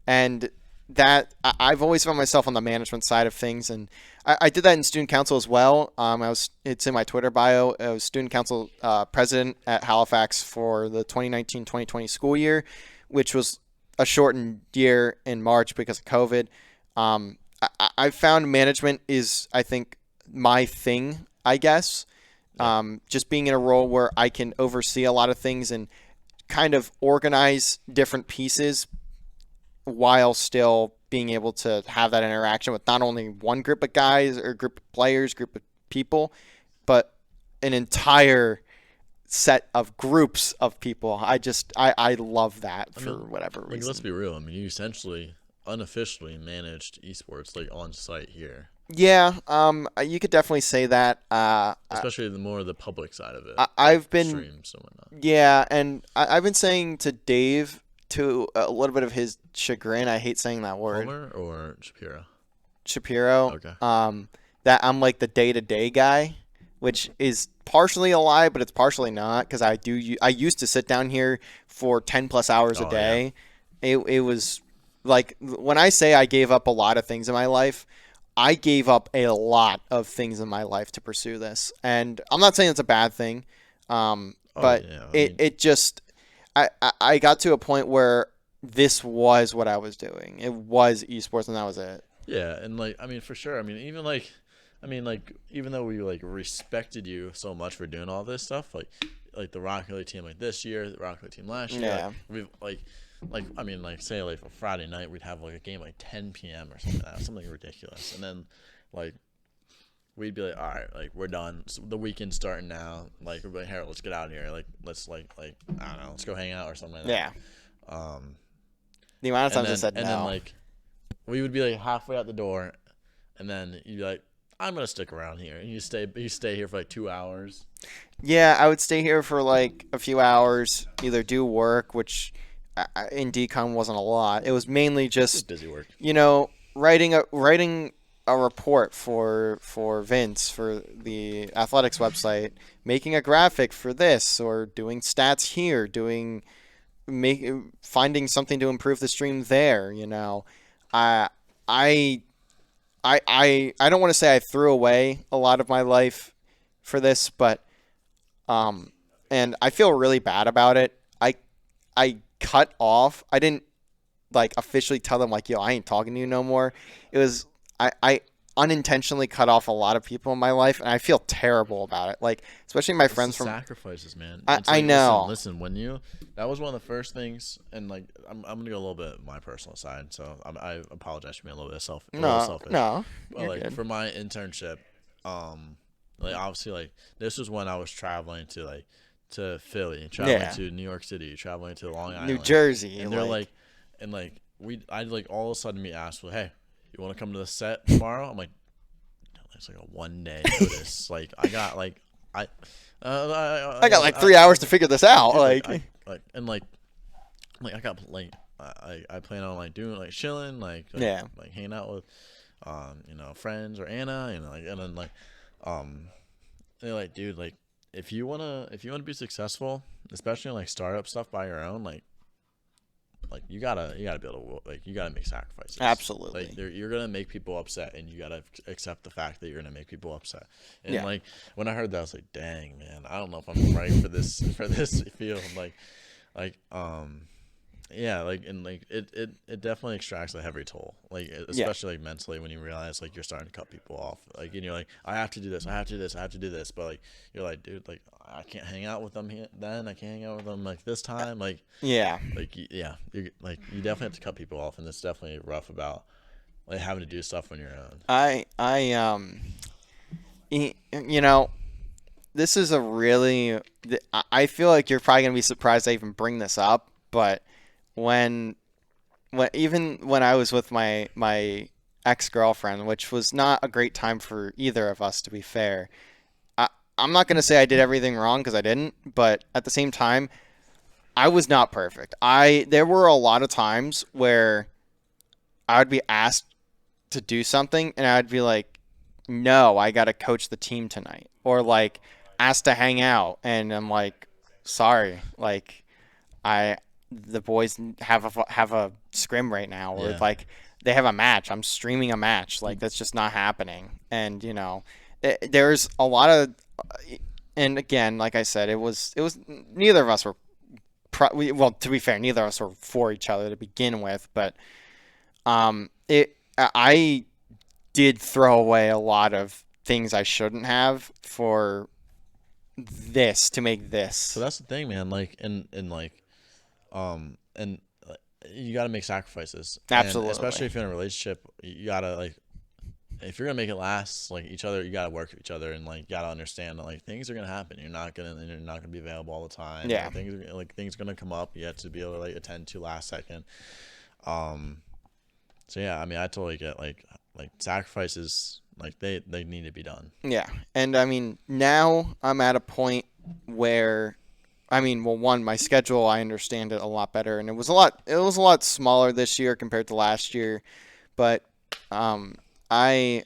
and that I've always found myself on the management side of things, and I did that in student council as well. It's in my Twitter bio. I was student council president at Halifax for the 2019-2020 school year, which was a shortened year in March because of COVID. I found management is, I think, my thing, I guess. Just being in a role where I can oversee a lot of things and kind of organize different pieces while still being able to have that interaction with not only one group of guys or group of players, group of people, but an entire set of groups of people. I love that for whatever reason. Let's be real. I mean, you essentially unofficially managed esports like on site here. Yeah, you could definitely say that. Especially the more the public side of it. I've been streams and whatnot. Yeah, and I've been saying to Dave, to a little bit of his chagrin, I hate saying that word. Homer or Shapiro? Shapiro. Okay. That I'm like the day-to-day guy, which is partially a lie, but it's partially not, because I used to sit down here for 10 plus hours a day. Yeah. It was like, when I say I gave up a lot of things in my life, I gave up a lot of things in my life to pursue this. And I'm not saying it's a bad thing, but I got to a point where this was what I was doing. It was esports, and that was it. Yeah, and like, I mean, for sure. I mean, even though we like respected you so much for doing all this stuff, like the Rocket League team, like this year, the Rocket League team last year, yeah. We've say like for Friday night we'd have like a game like 10 p.m. or something like that, something ridiculous, and then like we'd be like, all right, like we're done. So the weekend's starting now. Like we're like, here, let's get out of here. Like let's like I don't know, let's go hang out or something like that. Yeah. The amount of times I said no. And then like we would be like halfway out the door, and then you'd be like, I'm gonna stick around here, and you stay here for like 2 hours. Yeah, I would stay here for like a few hours, either do work, which in decom wasn't a lot. It was mainly just busy work. Writing a report for Vince for the athletics website, making a graphic for this, or doing stats here, doing finding something to improve the stream there. I I I don't want to say I threw away a lot of my life for this, but and I feel really bad about it. I cut off. I didn't like officially tell them like, yo, I ain't talking to you no more. It was I unintentionally cut off a lot of people in my life, and I feel terrible about it. Like, especially my friends from sacrifices, man. I know. Listen, that was one of the first things, and like I'm gonna go a little bit my personal side, so I apologize for being a little bit selfish. No, but like good. For my internship, like obviously like this was when I was traveling to Philly, traveling to New York City, traveling to Long Island, New Jersey, and they're I all of a sudden be asked, well, hey, you want to come to the set tomorrow? I'm like, it's like a 1 day notice. Like I got like I got like 3 hours to figure this out. I got like I plan on like doing like chilling, like hanging out with friends or Anna, and then like they're like, dude, like if you wanna be successful, especially in like startup stuff by your own, like you gotta be able to you gotta make sacrifices. Absolutely. Like you're gonna make people upset, and you gotta accept the fact that you're gonna make people upset. And like when I heard that, I was like, dang, man, I don't know if I'm right for this field. It definitely extracts a heavy toll. Like especially like mentally when you realize like you're starting to cut people off. Like you're like, I have to do this, I have to do this, I have to do this, but like you're like, dude, like I can't hang out with them then. I can't hang out with them like this time. Like you definitely have to cut people off, and it's definitely rough about like having to do stuff on your own. This is a really. I feel like you're probably gonna be surprised I even bring this up, but when I was with my ex-girlfriend, which was not a great time for either of us, to be fair. I'm not going to say I did everything wrong, because I didn't, but at the same time, I was not perfect. There were a lot of times where I would be asked to do something, and I'd be like, no, I got to coach the team tonight. Or like asked to hang out, and I'm like, sorry, like the boys have a scrim right now, or like they have a match. I'm streaming a match. Like that's just not happening. And there's a lot of, and again, like I said, it was neither of us were, to be fair, neither of us were for each other to begin with. But I did throw away a lot of things I shouldn't have for this to make this. So that's the thing, man. Like and you got to make sacrifices. Absolutely. And especially if you're in a relationship, you got to like, if you're going to make it last, like each other, you got to work with each other, and like, you got to understand that like things are going to happen. You're not going to be available all the time. Yeah. Things are going to come up. You have to be able to like attend to last second. So yeah, I mean, I totally get like sacrifices, like they need to be done. Yeah. And I mean, now I'm at a point where, I mean, well, one, my schedule, I understand it a lot better, and it was a lot smaller this year compared to last year, but I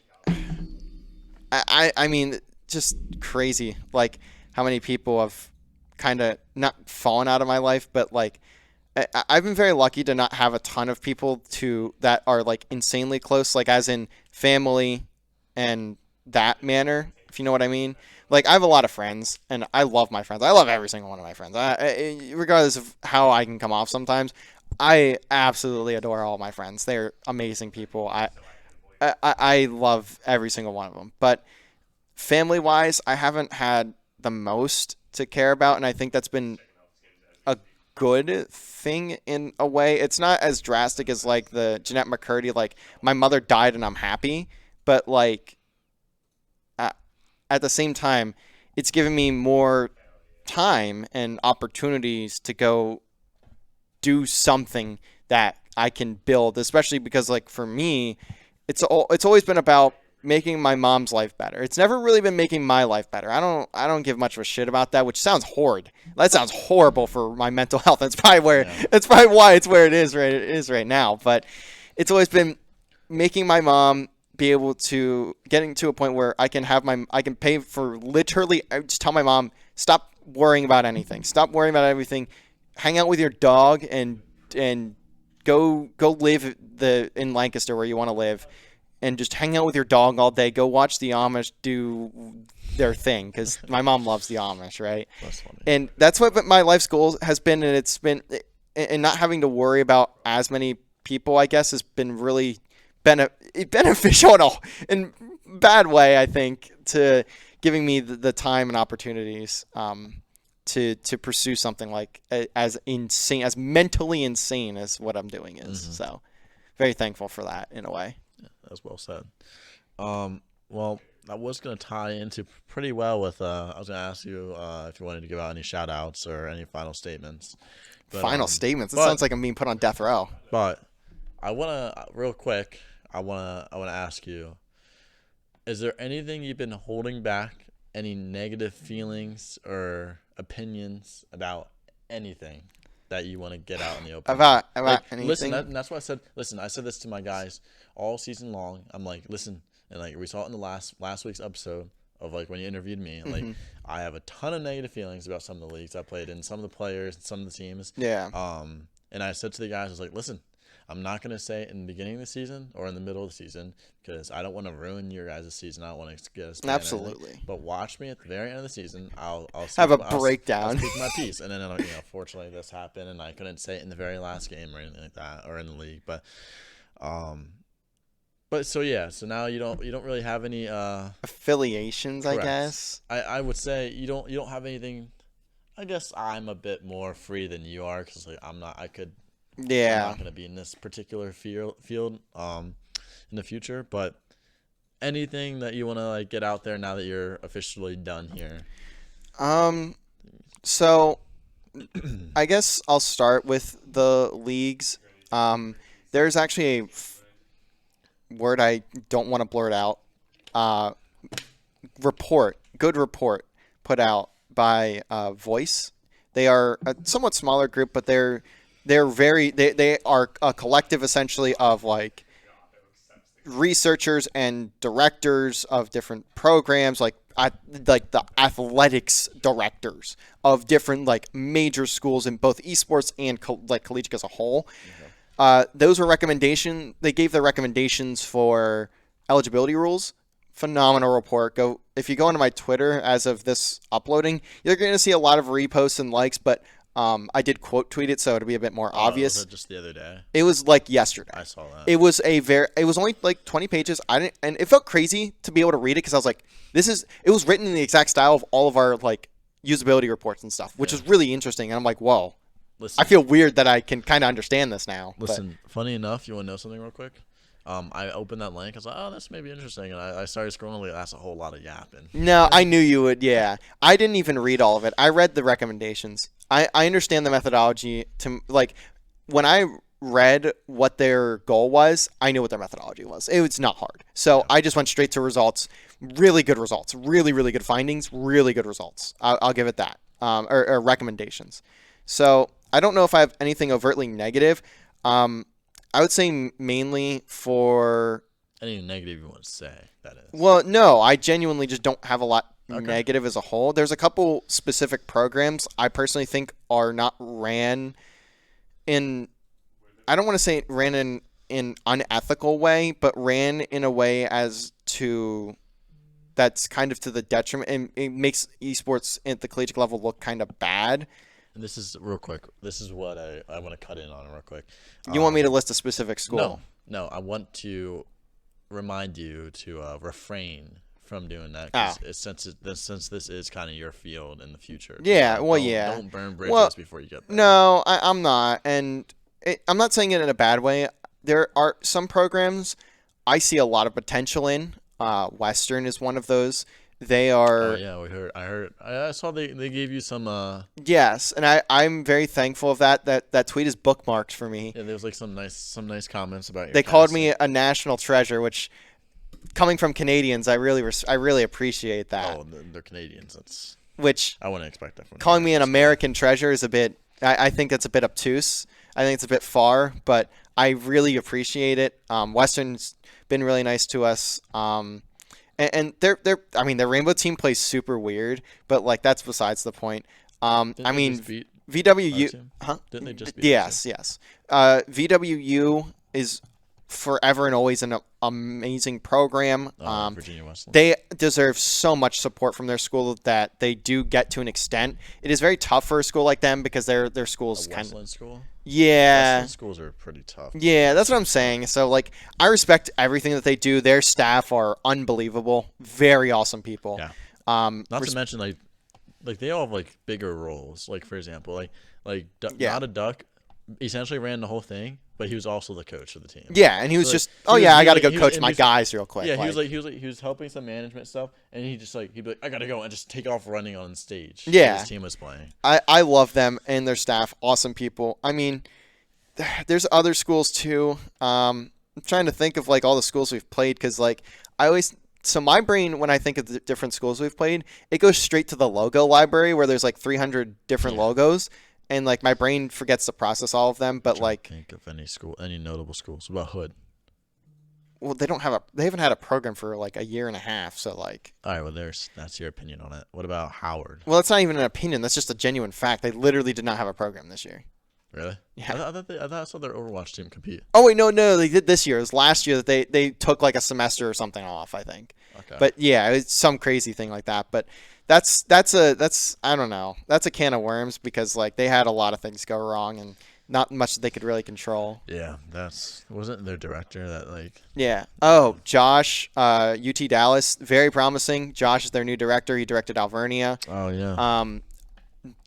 mean, just crazy, like how many people have kind of not fallen out of my life, but like I've been very lucky to not have a ton of people that are like insanely close, like as in family and that manner, if you know what I mean. Like, I have a lot of friends, and I love my friends. I love every single one of my friends. Regardless of how I can come off sometimes, I absolutely adore all my friends. They're amazing people. I love every single one of them. But family-wise, I haven't had the most to care about, and I think that's been a good thing in a way. It's not as drastic as, like, the Jeanette McCurdy, like, my mother died and I'm happy, but, like, at the same time, it's given me more time and opportunities to go do something that I can build, especially because, like, for me, it's always been about making my mom's life better. It's never really been making my life better. I don't give much of a shit about that, which sounds horrid. That sounds horrible for my mental health. That's probably why it's where it is right now. But it's always been making my mom be able to, getting to a point where I can pay for literally, I just tell my mom, stop worrying about anything. Stop worrying about everything. hang out with your dog and go live in Lancaster where you want to live, and just hang out with your dog all day. Go watch the Amish do their thing, because my mom loves the Amish, right? That's funny. And that's what my life's goal has been, and it's been, and not having to worry about as many people, I guess, has been really beneficial in a bad way, I think, to giving me the time and opportunities to pursue something like as insane, as mentally insane as what I'm doing is. Mm-hmm. So very thankful for that in a way. Yeah, that's well said. Well, I was going to tie into pretty well with, I was going to ask you if you wanted to give out any shout outs or any final statements. But, final statements? It sounds like I'm being put on death row. But I want to, real quick, I want to ask you, is there anything you've been holding back, any negative feelings or opinions about anything that you want to get out in the open? About anything? Listen, that's why I said, I said this to my guys all season long. I'm like, listen, and like we saw it in the last week's episode of like when you interviewed me. And like, I have a ton of negative feelings about some of the leagues I played in, some of the players, some of the teams. Yeah. And I said to the guys, I was like, listen, I'm not going to say it in the beginning of the season or in the middle of the season because I don't want to ruin your guys' season. I don't want to get us absolutely. But watch me at the very end of the season. I'll have a breakdown. I'll speak my piece, and then fortunately this happened, and I couldn't say it in the very last game or anything like that, or in the league. But so yeah, so now you don't really have any affiliations, correct. I guess. I would say you don't have anything. I guess I'm a bit more free than you are because like I'm not going to be in this particular field in the future, but anything that you want to like get out there now that you're officially done here? So I guess I'll start with the leagues. There's actually a word I don't want to blurt out. Good report put out by Voice. They are a somewhat smaller group, but they are a collective essentially of like researchers and directors of different programs, like the athletics directors of different like major schools in both esports and collegiate as a whole. Those were they gave their recommendations for eligibility rules. Phenomenal report. If you go onto my Twitter as of this uploading, you're going to see a lot of reposts and likes, but I did quote tweet it, so it'll be a bit more obvious. Was that just the other day? It was like yesterday. I saw that. It was only like 20 pages. And it felt crazy to be able to read it because I was like, it was written in the exact style of all of our like usability reports and stuff, which is really interesting. And I'm like, whoa. Listen, I feel weird that I can kind of understand this now. Listen, funny enough, you want to know something real quick? I opened that link. I was like, oh, this may be interesting. And I started scrolling. Like, that's a whole lot of yapping. No, I knew you would. Yeah. I didn't even read all of it. I read the recommendations. I understand the methodology. When I read what their goal was, I knew what their methodology was. It was not hard. So I just went straight to results. Really good results. Really, really good findings. Really good results. I'll give it that. Or recommendations. So I don't know if I have anything overtly negative. I would say mainly for anything negative you want to say, that is. Well, no, I genuinely just don't have a lot negative as a whole. There's a couple specific programs I personally think are not ran in, I don't want to say ran in an unethical way, but ran in a way that's kind of to the detriment, and it makes esports at the collegiate level look kind of bad. And this is real quick. This is what I want to cut in on real quick. You want me to list a specific school? No. I want to remind you to refrain from doing that. Since this is kind of your field in the future. Yeah. Don't burn bridges before you get there. No, I'm not, and I'm not saying it in a bad way. There are some programs I see a lot of potential in. Western is one of those. They are. Oh yeah, I heard. I saw they gave you some. Yes, and I'm very thankful of that. That tweet is bookmarked for me. Yeah, there was like some nice comments about you. They called me a national treasure, which, coming from Canadians, I really appreciate that. Oh, they're Canadians. Which I wouldn't expect that from calling me an American treasure is a bit. I think that's a bit obtuse. I think it's a bit far, but I really appreciate it. Western's been really nice to us. And their Rainbow team plays super weird, but like that's besides the point. Didn't VWU, team? huh? Didn't they just beat Yes, yes. VWU is forever and always an amazing program. Virginia Wesleyan. They deserve so much support from their school that they do get to an extent. It is very tough for a school like them because their school's kind of Wesleyan school? yeah. Wesleyan schools are pretty tough. Yeah, that's what I'm saying. So, like, I respect everything that they do. Their staff are unbelievable. Very awesome people. Yeah. Not Not to mention, like they all have like bigger roles. Like for example, Not a Duck essentially ran the whole thing, but he was also the coach of the team. yeah, and he was So, just, he I was got to like- go he was- coach and my he's- guys real quick. Yeah, he was helping some management stuff, and he'd be like, I gotta go and just take off running on stage. Yeah. His team was playing. I love them and their staff. Awesome people. I mean, there's other schools too. I'm trying to think of like all the schools we've played because like so my brain when I think of the different schools we've played, it goes straight to the logo library where there's like 300 different logos, and like my brain forgets to process all of them. But like, Think of any notable schools. What about Hood? well, they haven't had a program for like a year and a half. So like, All right, well, that's your opinion on it. What about Howard? well, it's not even an opinion. That's just a genuine fact. They literally did not have a program this year. Really? Yeah. I thought I saw their Overwatch team compete. Oh wait, no, they did this year. It was last year that they took like a semester or something off, I think. Okay. But yeah, it's some crazy thing like that. But that's I don't know. That's a can of worms because like they had a lot of things go wrong and not much that they could really control. Yeah, wasn't their director that like. Yeah. Oh, Josh, UT Dallas, very promising. Josh is their new director. He directed Alvernia. Oh yeah.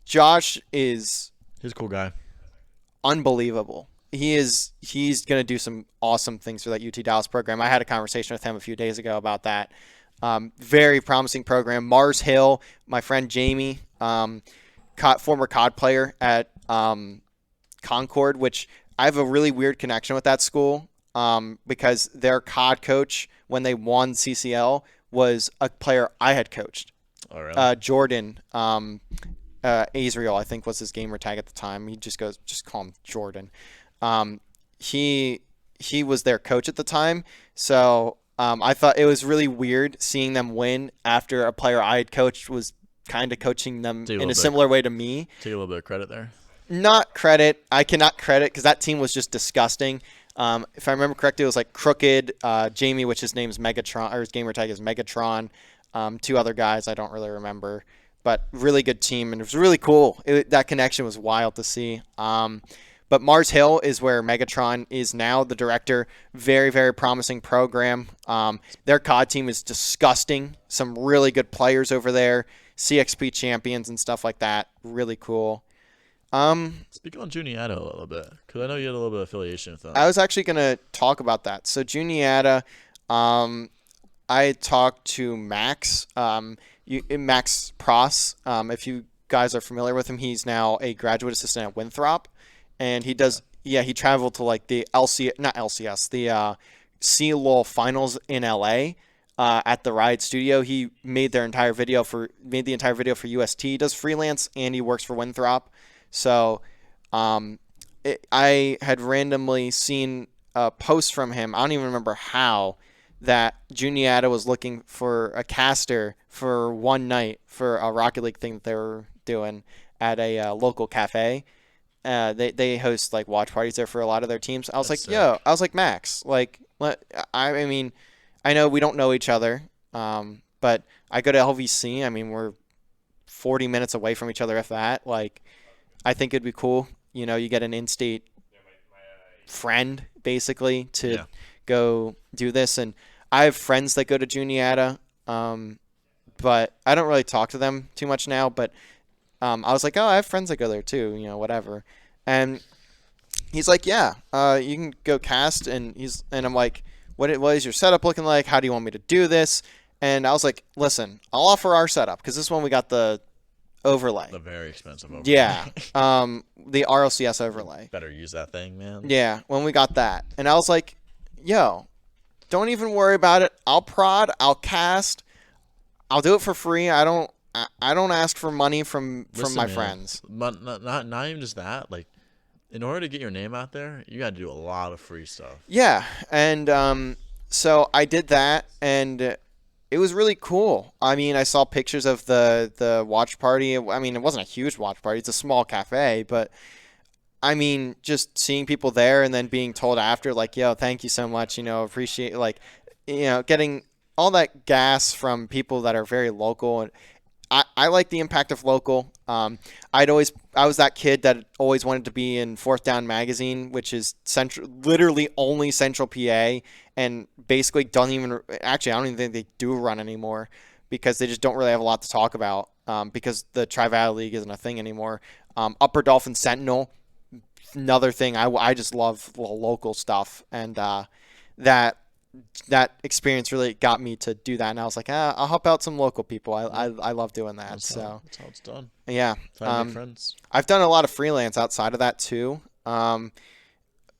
Josh is He's a cool guy. unbelievable. He's going to do some awesome things for that UT Dallas program. I had a conversation with him a few days ago about that. Very promising program. Mars Hill, my friend Jamie, former COD player at Concord, which I have a really weird connection with that school because their COD coach, when they won CCL, was a player I had coached. Oh really? Jordan. Azriel, I think was his gamer tag at the time. He just call him Jordan. He was their coach at the time. So I thought it was really weird seeing them win after a player I had coached was kind of coaching them in a similar way to me. Take a little bit of credit there. Not credit. I cannot credit because that team was just disgusting. If I remember correctly, it was like Crooked, Jamie, which his name's Megatron, or his gamer tag is Megatron. Two other guys I don't really remember. But really good team, and it was really cool. That connection was wild to see. But Mars Hill is where Megatron is now, the director. Very, very promising program. Their COD team is disgusting. Some really good players over there. CXP champions and stuff like that. Really cool. Speak on Juniata a little bit, because I know you had a little bit of affiliation with them. I was actually going to talk about that. So Juniata, I talked to Max. Max Pross, if you guys are familiar with him, he's now a graduate assistant at Winthrop, and he does. Yeah, he traveled to like the the CLOL finals in LA at the Riot Studio. He made the entire video for UST. He does freelance and he works for Winthrop. So, I had randomly seen a post from him. I don't even remember how. That Juniata was looking for a caster for one night for a Rocket League thing that they were doing at a local cafe. They host like watch parties there for a lot of their teams. I was That's like, yo, I was like, Max, like, I mean, I know we don't know each other, but I go to LVC. I mean, we're 40 minutes away from each other, if that. Like, I think it'd be cool. You know, you get an in-state friend basically to go do this, and I have friends that go to Juniata, but I don't really talk to them too much now. But I was like, oh, I have friends that go there too, you know, whatever. And he's like, yeah, you can go cast, and I'm like, what is your setup looking like? How do you want me to do this? And I was like, listen, I'll offer our setup because this one we got the overlay. The very expensive overlay. Yeah, the RLCS overlay. Better use that thing, man. Yeah, when we got that, and I was like, yo, don't even worry about it. I'll prod, I'll cast, I'll do it for free. I don't ask for money from my friends. But not even just that. Like, in order to get your name out there, you got to do a lot of free stuff. Yeah, and so I did that, and it was really cool. I mean, I saw pictures of the watch party. I mean, it wasn't a huge watch party. It's a small cafe, but I mean, just seeing people there and then being told after, like, yo, thank you so much, appreciate, like, getting all that gas from people that are very local. And I like the impact of local. I was that kid that always wanted to be in Fourth Down Magazine, which is literally only Central PA, and basically actually, I don't even think they do run anymore because they just don't really have a lot to talk about because the Tri-Valley League isn't a thing anymore. Upper Dolphin Sentinel, another thing. I just love local stuff, and that experience really got me to do that. And I was like, I'll help out some local people. I love doing that. That's how it's done. Yeah. Trying to make friends. I've done a lot of freelance outside of that too.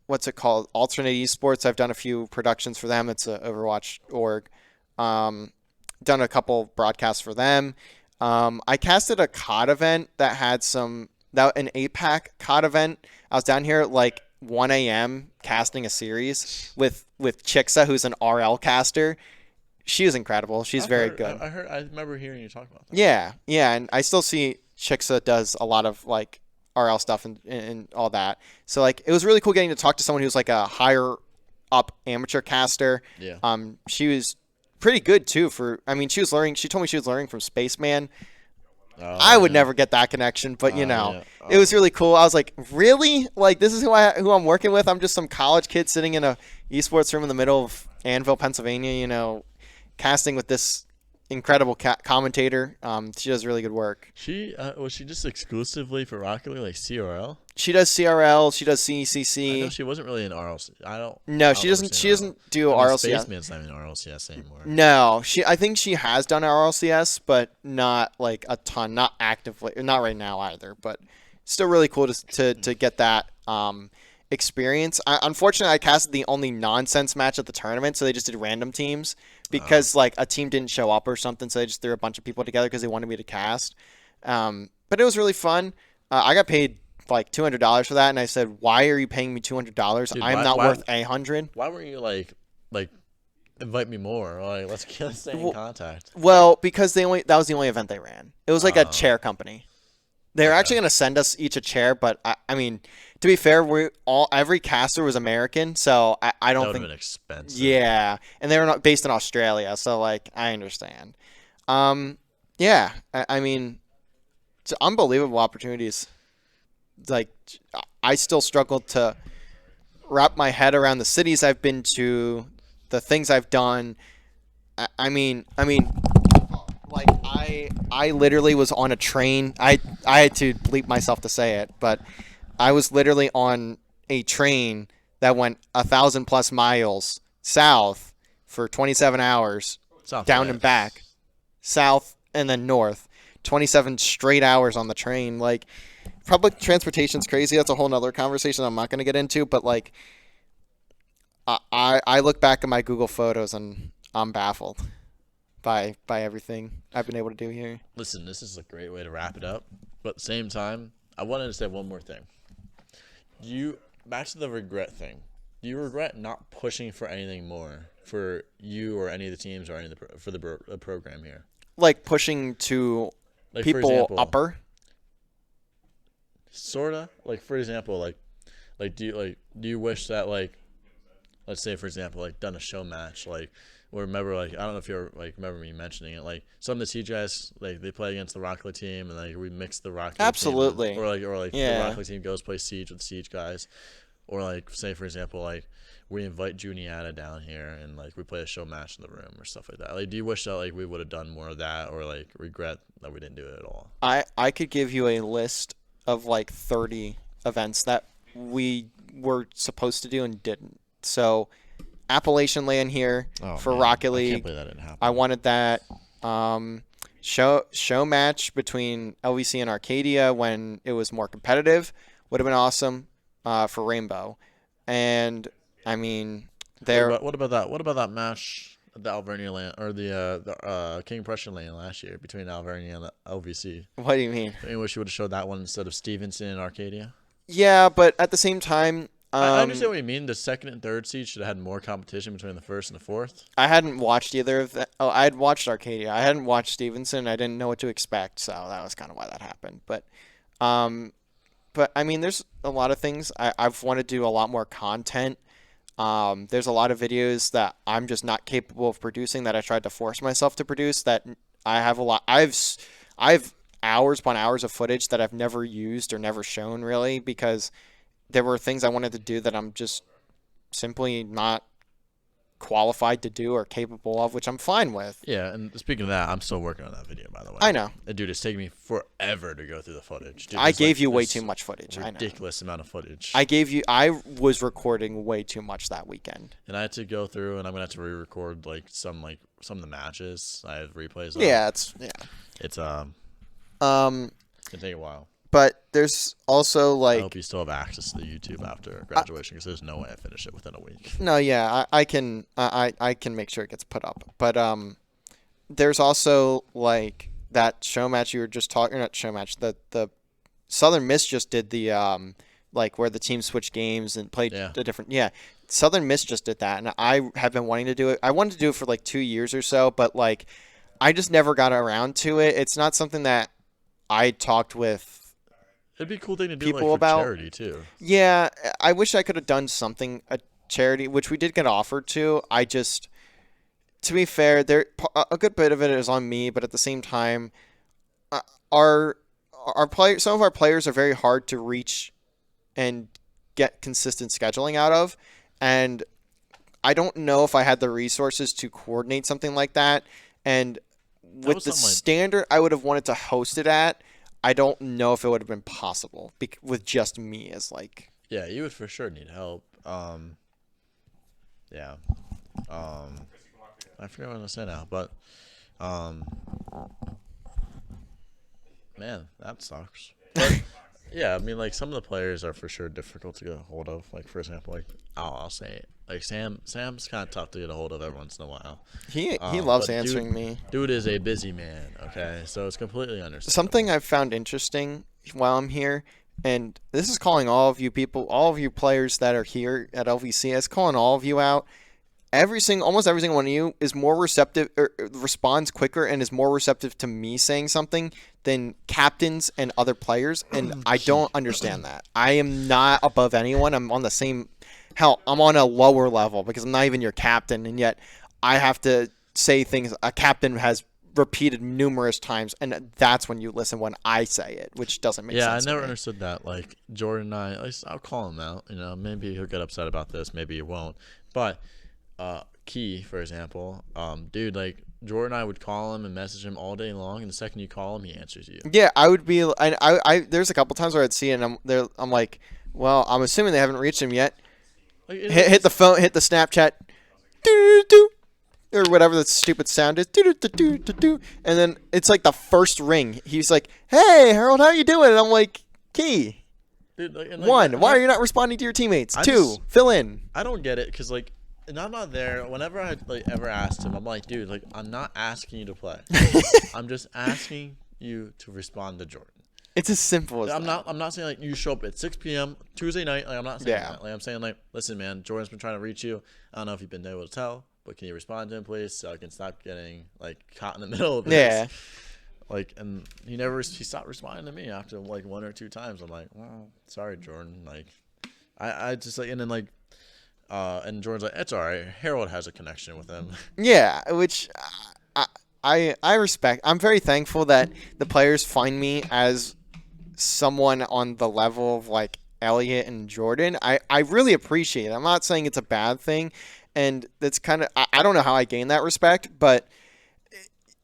What's it called? Alternate Esports. I've done a few productions for them. It's a Overwatch org. Done a couple broadcasts for them. I casted a COD event that had an APAC COD event. I was down here at like 1 a.m. casting a series with Chixa, who's an RL caster. She is incredible. She's very good. I remember hearing you talk about that. Yeah, and I still see Chixa does a lot of like RL stuff and all that. So like it was really cool getting to talk to someone who's like a higher up amateur caster. Yeah. She was pretty good too. She was learning. She told me she was learning from Spaceman. I would never get that connection, but it was really cool. I was like, really? Like, this is who I'm working with? I'm just some college kid sitting in a esports room in the middle of Annville, Pennsylvania, casting with this incredible commentator. She does really good work. Was she just exclusively for Rocket League, like CRL? She does CRL. She does CECC. I know she wasn't really in RLC. No, she doesn't. She doesn't do RLCS. Spaceman's not in RLCS anymore. No, I think she has done RLCS, but not like a ton, not actively, not right now either. But still really cool to get that experience. Unfortunately, I casted the only nonsense match at the tournament, so they just did random teams because like a team didn't show up or something, so they just threw a bunch of people together because they wanted me to cast. But it was really fun. I got paid like $200 for that, and I said, "Why are you paying me $200? I'm not worth $100." Why weren't you like invite me more? Like let's stay in contact. Well, because that was the only event they ran. It was like a chair company. They were actually going to send us each a chair, but I mean, to be fair, every caster was American, so I don't think that would have been expensive. Yeah, and they were not based in Australia, so like I understand. Yeah, I mean, it's unbelievable opportunities. Like I still struggle to wrap my head around the cities I've been to, the things I've done. I mean, like I literally was on a train. I had to bleep myself to say it, but I was literally on a train that went 1,000+ miles south for 27 hours, down and back, south and then north, 27 straight hours on the train. Like, public transportation's crazy. That's a whole nother conversation I'm not going to get into, but like I look back at my Google Photos and I'm baffled by everything I've been able to do here. Listen, this is a great way to wrap it up, but at the same time, I wanted to say one more thing. Back to the regret thing. Do you regret not pushing for anything more for you or any of the teams or for the program here? Like pushing to like people for example, upper? Sorta. Like for example, like do you wish that like, let's say for example, like done a show match, like, or remember, like, I don't know if you remember me mentioning it, like some of the Siege guys, like they play against the Rocket League team and like we mix the Rocket League Absolutely team, or like the Rocket League team goes play Siege with the Siege guys, or like say for example, like we invite Juniata down here and like we play a show match in the room or stuff like that. Like, do you wish that like we would have done more of that, or like regret that we didn't do it at all? I could give you a list of like 30 events that we were supposed to do and didn't. So Appalachian Land here for Rocket League. I can't believe that didn't happen. I wanted that. Show match between LVC and Arcadia when it was more competitive would have been awesome for Rainbow. And I mean, what about that match at the Alvernia Land or the King Prussian Land last year between Alvernia and the LVC? What do you mean? I wish you would have showed that one instead of Stevenson and Arcadia. Yeah, but at the same time, I understand what you mean. The second and third seed should have had more competition between the first and the fourth. I hadn't watched either of that. Oh, I had watched Arcadia. I hadn't watched Stevenson. I didn't know what to expect, so that was kind of why that happened. But I mean, there's a lot of things. I've wanted to do a lot more content. There's a lot of videos that I'm just not capable of producing that I tried to force myself to produce. That I have a lot. I've hours upon hours of footage that I've never used or never shown really because there were things I wanted to do that I'm just simply not qualified to do or capable of, which I'm fine with. Yeah, and speaking of that, I'm still working on that video, by the way. I know. And dude, it's taking me forever to go through the footage. Dude, I gave you way too much footage. Ridiculous amount of footage. I was recording way too much that weekend. And I had to go through, and I'm gonna have to re-record some of the matches. I have replays of. Yeah, it's gonna take a while. But there's also like. I hope you still have access to the YouTube after graduation, because there's no way I finish it within a week. No, yeah, I can make sure it gets put up. But there's also like that show match you were just talking. Not show match. The Southern Miss just did the like where the team switched games and played the different. Yeah, Southern Miss just did that, and I have been wanting to do it. I wanted to do it for like 2 years or so, but like I just never got around to it. It's not something that I talked with. It'd be a cool thing to do people like, for about charity too. Yeah, I wish I could have done something a charity, which we did get offered to. I just, to be fair, a good bit of it is on me, but at the same time, our some of our players are very hard to reach and get consistent scheduling out of, and I don't know if I had the resources to coordinate something like that. And with the standard I would have wanted to host it at, I don't know if it would have been possible with just me as like. Yeah, you would for sure need help. Yeah. I forget what I'm gonna say now, but man, that sucks. But, yeah, I mean, like some of the players are for sure difficult to get a hold of. Like for example, like I'll say it. Like Sam's kind of tough to get a hold of every once in a while. He loves answering me. Dude is a busy man. Okay, so it's completely understandable. Something I've found interesting while I'm here, and this is calling all of you people, all of you players that are here at LVC, it's calling all of you out. Almost every single one of you is more receptive, or responds quicker, and is more receptive to me saying something than captains and other players, and I don't understand that. I am not above anyone. I'm on the same. Hell, I'm on a lower level because I'm not even your captain, and yet I have to say things a captain has repeated numerous times, and that's when you listen when I say it, which doesn't make sense. Yeah, I never understood that. Like Jordan and I, at least I'll call him out. You know, maybe he'll get upset about this, maybe he won't. But Key, for example, dude, like Jordan and I would call him and message him all day long, and the second you call him, he answers you. Yeah, I would be. I there's a couple times where I'd see it, and I'm like, well, I'm assuming they haven't reached him yet. Like, hit the phone, hit the Snapchat, or whatever the stupid sound is, and then it's like the first ring. He's like, "Hey, Harold, how you doing?" And I'm like, "Key, dude, like, one, why are you not responding to your teammates? Two, fill in." I don't get it because like, and I'm not there. Whenever I like ever asked him, I'm like, dude, like I'm not asking you to play. I'm just asking you to respond to Jordan. It's as simple as I'm not saying like you show up at 6 p.m. Tuesday night. Like I'm not saying that. Like I'm saying like, listen, man, Jordan's been trying to reach you. I don't know if you've been able to tell, but can you respond to him, please, so I can stop getting like caught in the middle of this? Yeah. Like, and he stopped responding to me after like 1 or 2 times. I'm like, well, sorry, Jordan. Like, I just like, and then like, and Jordan's like, it's all right. Harold has a connection with him. Yeah, which I respect. I'm very thankful that the players find me as someone on the level of like Elliot and Jordan. I really appreciate it. I'm not saying it's a bad thing, and that's kind of I don't know how I gain that respect, but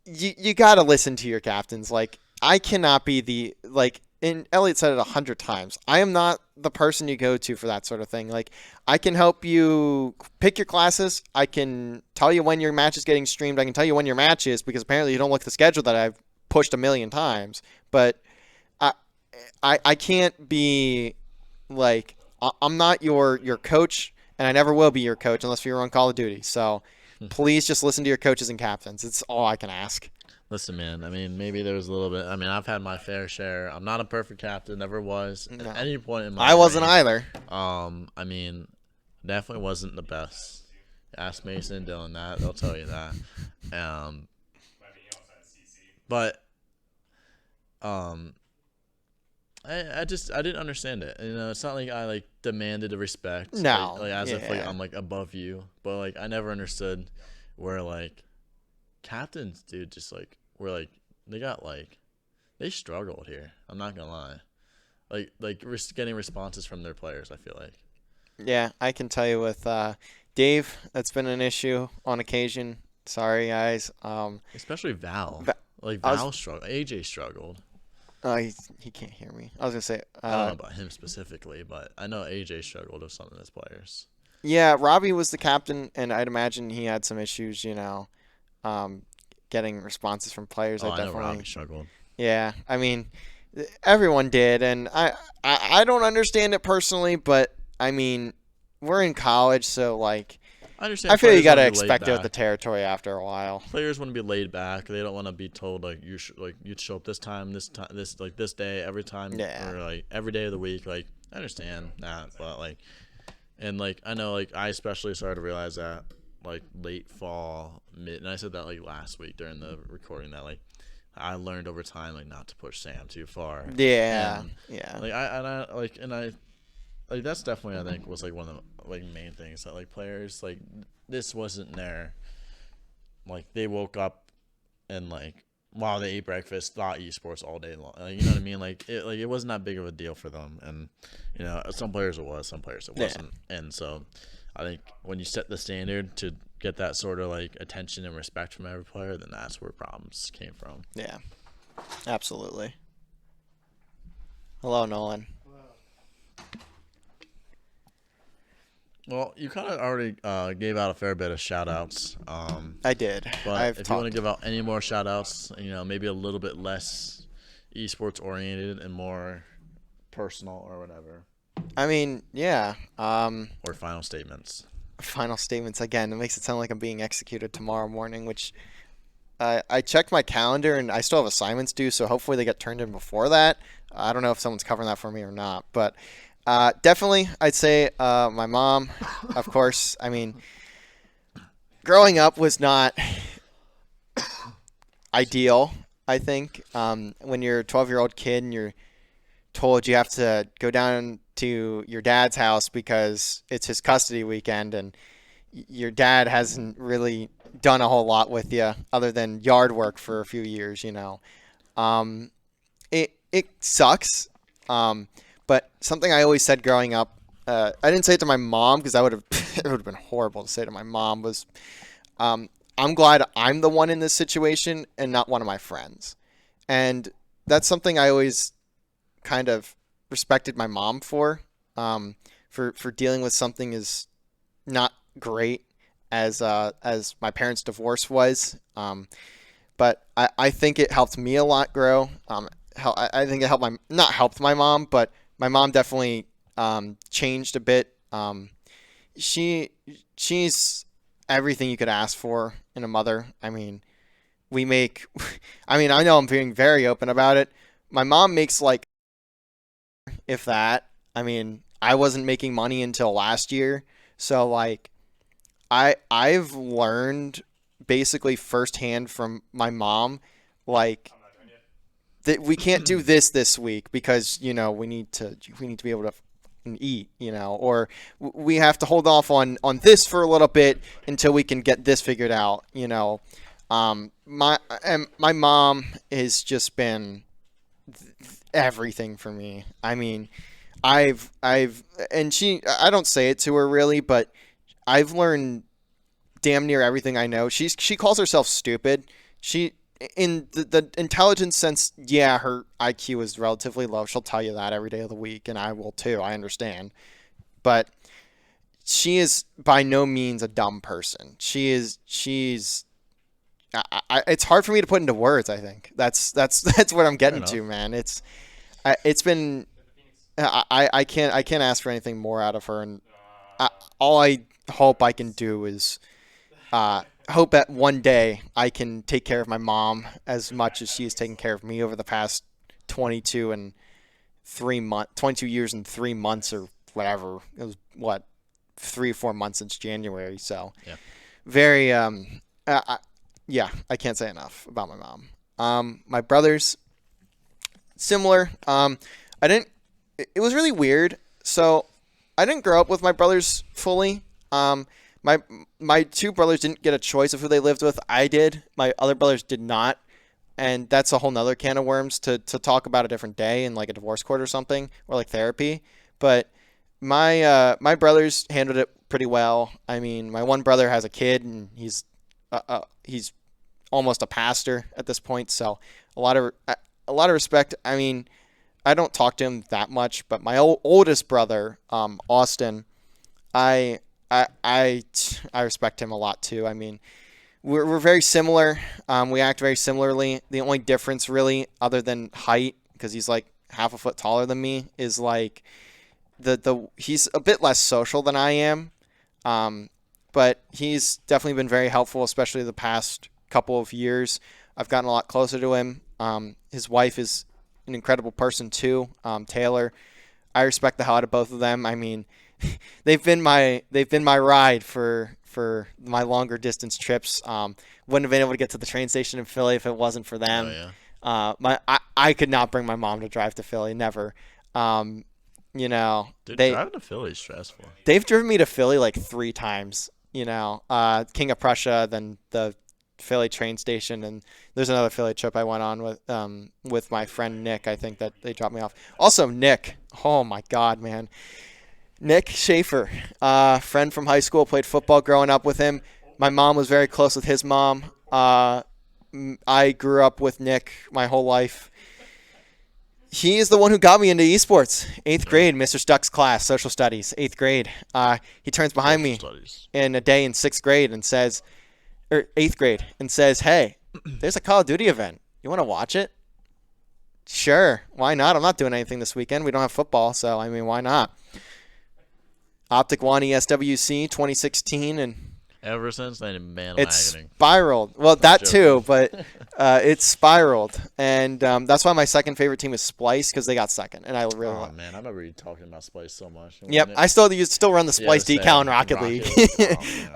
you got to listen to your captains. Like I cannot be the like, and Elliot said it 100 times. I am not the person you go to for that sort of thing. Like I can help you pick your classes. I can tell you when your match is getting streamed. I can tell you when your match is because apparently you don't look at the schedule that I've pushed 1,000,000 times, but I can't be like I'm not your coach, and I never will be your coach unless you're on Call of Duty. So please just listen to your coaches and captains. It's all I can ask. Listen, man. I mean, maybe there was a little bit. I mean, I've had my fair share. I'm not a perfect captain. Never was No. at any point in my I wasn't reign. either. I mean, definitely wasn't the best. Ask Mason and Dylan that. They'll tell you that. Um, but I didn't understand it. You know, it's not like I like demanded the respect. No. Like as if like Yeah. I'm like above you. But like I never understood where like captains, dude, just like were like they struggled here. I'm not gonna lie. Getting responses from their players. I feel like. Yeah, I can tell you with Dave, that's been an issue on occasion. Sorry, guys. Especially Val. Va- Like I was- Val struggled. AJ struggled. he can't hear me. I was gonna say, I don't know about him specifically, but I know AJ struggled with some of his players. yeah, Robbie was the captain, and I'd imagine he had some issues, getting responses from players. Oh, I I know definitely, Robbie struggled. yeah. I mean, everyone did, and I don't understand it personally, but I mean, we're in college, so like, I understand. I feel you players gotta wanna be laid expect it with the back. territory after a while. Players want to be laid back. They don't want to be told like you'd show up this time, this day, every time, Yeah. or like every day of the week. Like I understand that, but like, and like I know like I especially started to realize that like late fall, mid, and I said that like last week during the recording that like I learned over time like not to push Sam too far. Yeah, And, yeah. I like that's definitely I think was like one of the like main things that like players like this wasn't their like they woke up and like while they ate breakfast thought esports all day long, like, you know what I mean, like it wasn't that big of a deal for them, and you know some players it was, some players it wasn't. And so I think when you set the standard to get that sort of like attention and respect from every player, then that's where problems came from. Yeah, absolutely. Hello, Nolan. Well, you kind of already gave out a fair bit of shout outs. I did. But if you want to give out any more shout outs, you know, maybe a little bit less esports oriented and more personal or whatever. I mean, yeah. Or final statements. Final statements again. It makes it sound like I'm being executed tomorrow morning, which I checked my calendar and I still have assignments due, so hopefully they get turned in before that. I don't know if someone's covering that for me or not, but definitely I'd say my mom, of course. I mean, growing up was not ideal, I think. When you're a 12-year-old kid and you're told you have to go down to your dad's house because it's his custody weekend and your dad hasn't really done a whole lot with you other than yard work for a few years, it sucks. But something I always said growing up, I didn't say it to my mom because it would have been horrible to say to my mom, was I'm glad I'm the one in this situation and not one of my friends. And that's something I always kind of respected my mom for dealing with something as not great as my parents' divorce was. But I think it helped me a lot grow. I think it helped not helped my mom, but my mom definitely changed a bit. She's everything you could ask for in a mother. I mean, I know I'm being very open about it. My mom makes like, if that. I mean, I wasn't making money until last year. So like I've learned basically firsthand from my mom, like, that we can't do this week because we need to be able to eat, or we have to hold off on this for a little bit until we can get this figured out. My mom has just been everything for me. I mean, I don't say it to her really, but I've learned damn near everything I know. She calls herself stupid. She, in the intelligence sense, yeah, her IQ is relatively low. She'll tell you that every day of the week, and I will too. I understand. But she is by no means a dumb person. She's it's hard for me to put into words, I think. That's what I'm getting to, man. It's been I can't ask for anything more out of her, and all I hope I can do is hope that one day I can take care of my mom as much as she's taken care of me over the past 22 years and 3 months or whatever. It was 3 or 4 months since January. So Yeah. very, I can't say enough about my mom. My brothers, similar. It was really weird. So I didn't grow up with my brothers fully. My 2 brothers didn't get a choice of who they lived with. I did. My other brothers did not. And that's a whole nother can of worms to talk about a different day in like a divorce court or something, or like therapy. But my brothers handled it pretty well. I mean, my one brother has a kid, and he's almost a pastor at this point. So a lot of respect. I mean, I don't talk to him that much, but my oldest brother, Austin, I respect him a lot too. I mean, we're very similar. We act very similarly. The only difference really, other than height, because he's like half a foot taller than me, is like he's a bit less social than I am. But he's definitely been very helpful, especially the past couple of years. I've gotten a lot closer to him. His wife is an incredible person too, Taylor. I respect the hell out of both of them. I mean, they've been my ride for my longer distance trips. Wouldn't have been able to get to the train station in Philly if it wasn't for them. Oh, yeah. I could not bring my mom to drive to Philly, never. Dude, driving to Philly is stressful. They've driven me to Philly like 3 times. King of Prussia, then the Philly train station, and there's another Philly trip I went on with my friend Nick. I think that they dropped me off. Also, Nick. Oh my God, man. Nick Schaefer, friend from high school, played football growing up with him. My mom was very close with his mom. I grew up with Nick my whole life. He is the one who got me into esports. 8th grade, Mr. Stuck's class, social studies, 8th grade. He turns behind me in a day in 6th grade and says, or 8th grade, and says, "Hey, there's a Call of Duty event. You want to watch it?" Sure, why not? I'm not doing anything this weekend. We don't have football, so I mean, why not? Optic One ESWC 2016, and ever since then, man, it's spiraled. Well, that too, but it's spiraled, and that's why my second favorite team is Splice, because they got second, and I really Oh man, I remember you talking about Splice so much. Yep, I still run the Splice decal in Rocket League.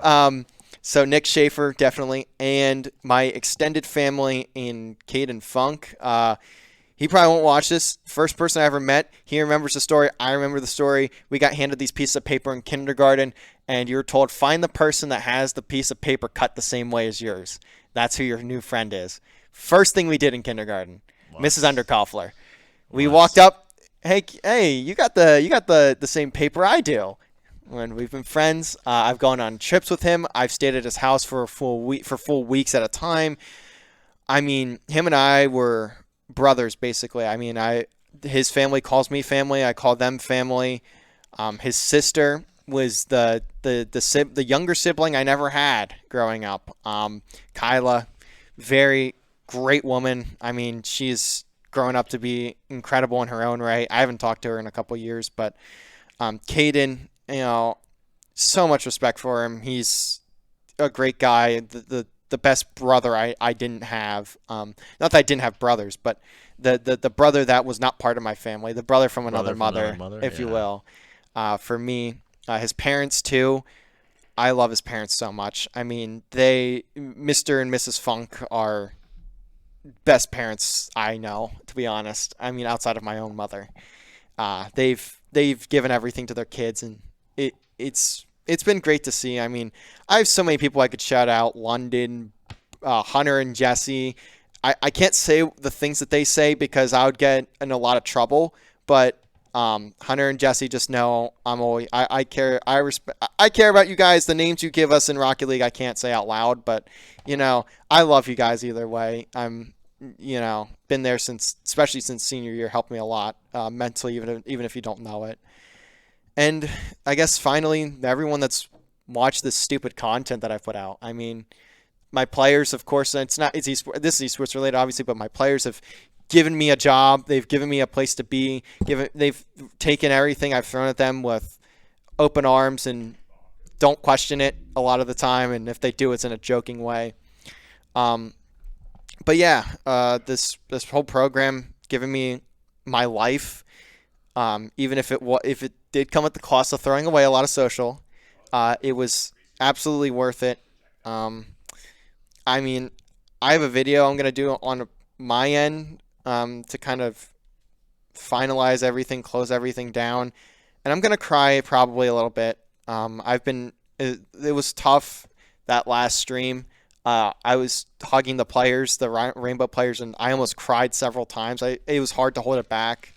Oh, so Nick Schaefer, definitely, and my extended family in Caden Funk. He probably won't watch this. First person I ever met. He remembers the story. I remember the story. We got handed these pieces of paper in kindergarten, and you were told, find the person that has the piece of paper cut the same way as yours. That's who your new friend is. First thing we did in kindergarten, Mrs. Underkoffler. We walked up. Hey, you got the same paper I do. When we've been friends, I've gone on trips with him. I've stayed at his house for full weeks at a time. I mean, him and I were brothers, basically. I mean, his family calls me family. I call them family. His sister was the younger sibling I never had growing up. Kyla, very great woman. I mean, she's grown up to be incredible in her own right. I haven't talked to her in a couple years, but Caden, so much respect for him. He's a great guy. The best brother I didn't have. Not that I didn't have brothers, but the brother that was not part of my family, the brother from another mother, if you will. For me, his parents too. I love his parents so much. I mean, Mr. and Mrs. Funk are best parents I know, to be honest. I mean, outside of my own mother. They've given everything to their kids, and it's been great to see. I mean, I have so many people I could shout out. London, Hunter and Jesse. I can't say the things that they say because I would get in a lot of trouble, but Hunter and Jesse just know I care about you guys. The names you give us in Rocket League I can't say out loud, but I love you guys either way. I'm been there especially since senior year, helped me a lot mentally, even if you don't know it. And I guess finally, everyone that's watched this stupid content that I've put out. I mean, my players, of course, this is esports related, obviously, but my players have given me a job. They've given me a place to be. They've taken everything I've thrown at them with open arms and don't question it a lot of the time, and if they do, it's in a joking way. But yeah, this whole program giving me my life, even if it did come at the cost of throwing away a lot of social, it was absolutely worth it. I mean, I have a video I'm gonna do on my end to kind of finalize everything, close everything down, and I'm gonna cry probably a little bit. It was tough that last stream. I was hugging the players, the Rainbow players, and I almost cried several times. It was hard to hold it back.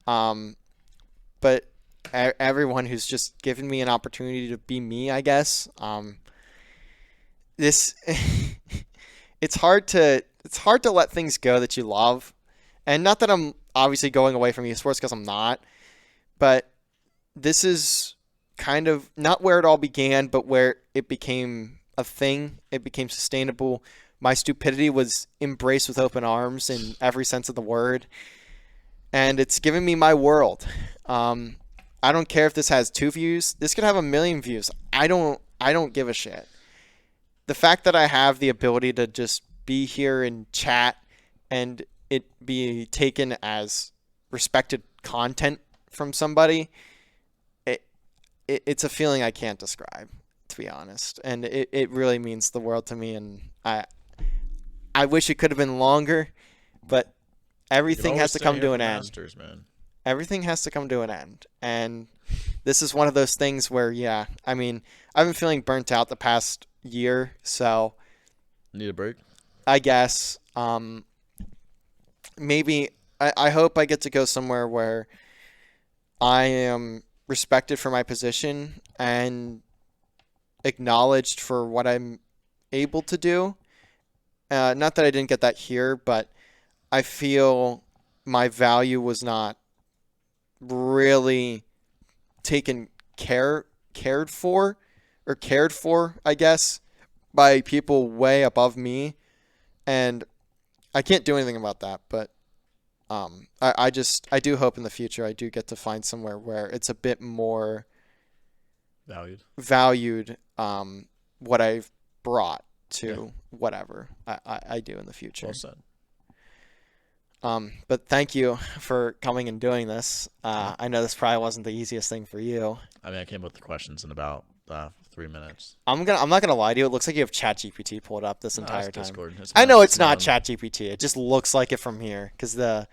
But everyone who's just given me an opportunity to be me, I guess. This it's hard to let things go that you love, and not that I'm obviously going away from esports, because I'm not. But this is kind of not where it all began, but where it became a thing. It became sustainable. My stupidity was embraced with open arms in every sense of the word, and it's given me my world. I don't care if this has 2 views. This could have 1 million views. I don't give a shit. The fact that I have the ability to just be here and chat and it be taken as respected content from somebody, it's a feeling I can't describe, to be honest. And it really means the world to me, and I wish it could have been longer, but everything has to come to an end. Masters, man. Everything has to come to an end. And this is one of those things where, yeah, I mean, I've been feeling burnt out the past year, so need a break, I guess. Maybe I hope I get to go somewhere where I am respected for my position and acknowledged for what I'm able to do. Not that I didn't get that here, but I feel my value was not really taken cared for, I guess, by people way above me, and I can't do anything about that. But I do hope in the future I do get to find somewhere where it's a bit more valued what I've brought to whatever I do in the future. Well said. But thank you for coming and doing this. I know this probably wasn't the easiest thing for you. I mean, I came up with the questions in about 3 minutes. I'm not gonna lie to you. It looks like you have ChatGPT pulled up this entire time. Discord. I know it's not ChatGPT. It just looks like it from here because I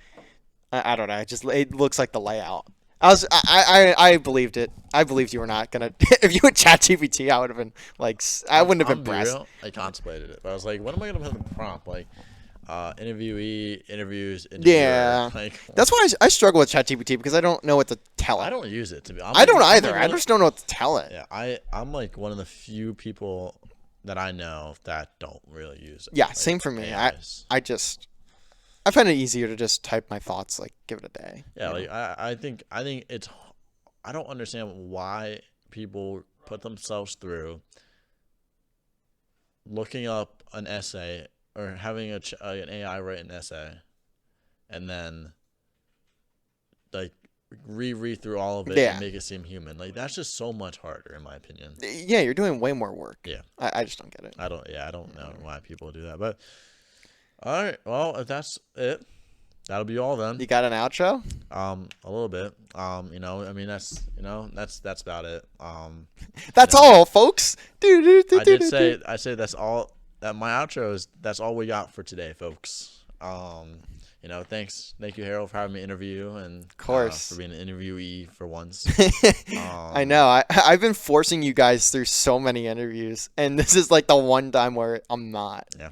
don't know. It looks like the layout. I believed it. I believed you were not gonna. If you had ChatGPT, I would have been like, I wouldn't have been impressed. I contemplated it, but I was like, what am I gonna put in the prompt? Like, interviewee, interviews, yeah. Like, that's why I struggle with ChatGPT, because I don't know what to tell it. I don't use it to be honest. I don't either. I just don't know what to tell it. Yeah, I'm like one of the few people that I know that don't really use it. Yeah, like, same for me. AIs. I find it easier to just type my thoughts, like give it a day. Yeah, like I think it's, I don't understand why people put themselves through looking up an essay or having an AI write an essay, and then like read through all of it and make it seem human. Like, that's just so much harder, in my opinion. Yeah, you're doing way more work. Yeah, I just don't get it. I don't know why people do that. But all right, well, if that's it, that'll be all then. You got an outro? A little bit. I mean, that's about it. That's all, folks. I say that's all. That my outro is. That's all we got for today, folks. Thank you, Harold, for having me interview, and of course for being an interviewee for once. I know. I've been forcing you guys through so many interviews, and this is like the one time where I'm not. Yeah.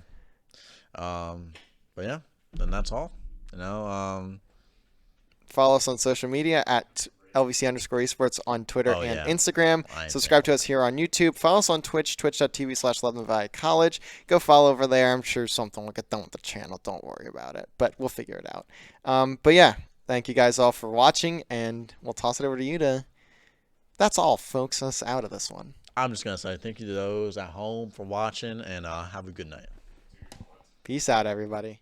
But yeah, then that's all. Follow us on social media at LVC_esports on Twitter and Instagram. Subscribe to us here on YouTube. Follow us on Twitch, twitch.tv/lavie college. Go follow over there. I'm sure something will get done with the channel. Don't worry about it, but we'll figure it out. But yeah, thank you guys all for watching, and we'll toss it over to you to. That's all, folks. Us out of this one. I'm just gonna say thank you to those at home for watching, and have a good night. Peace out, everybody.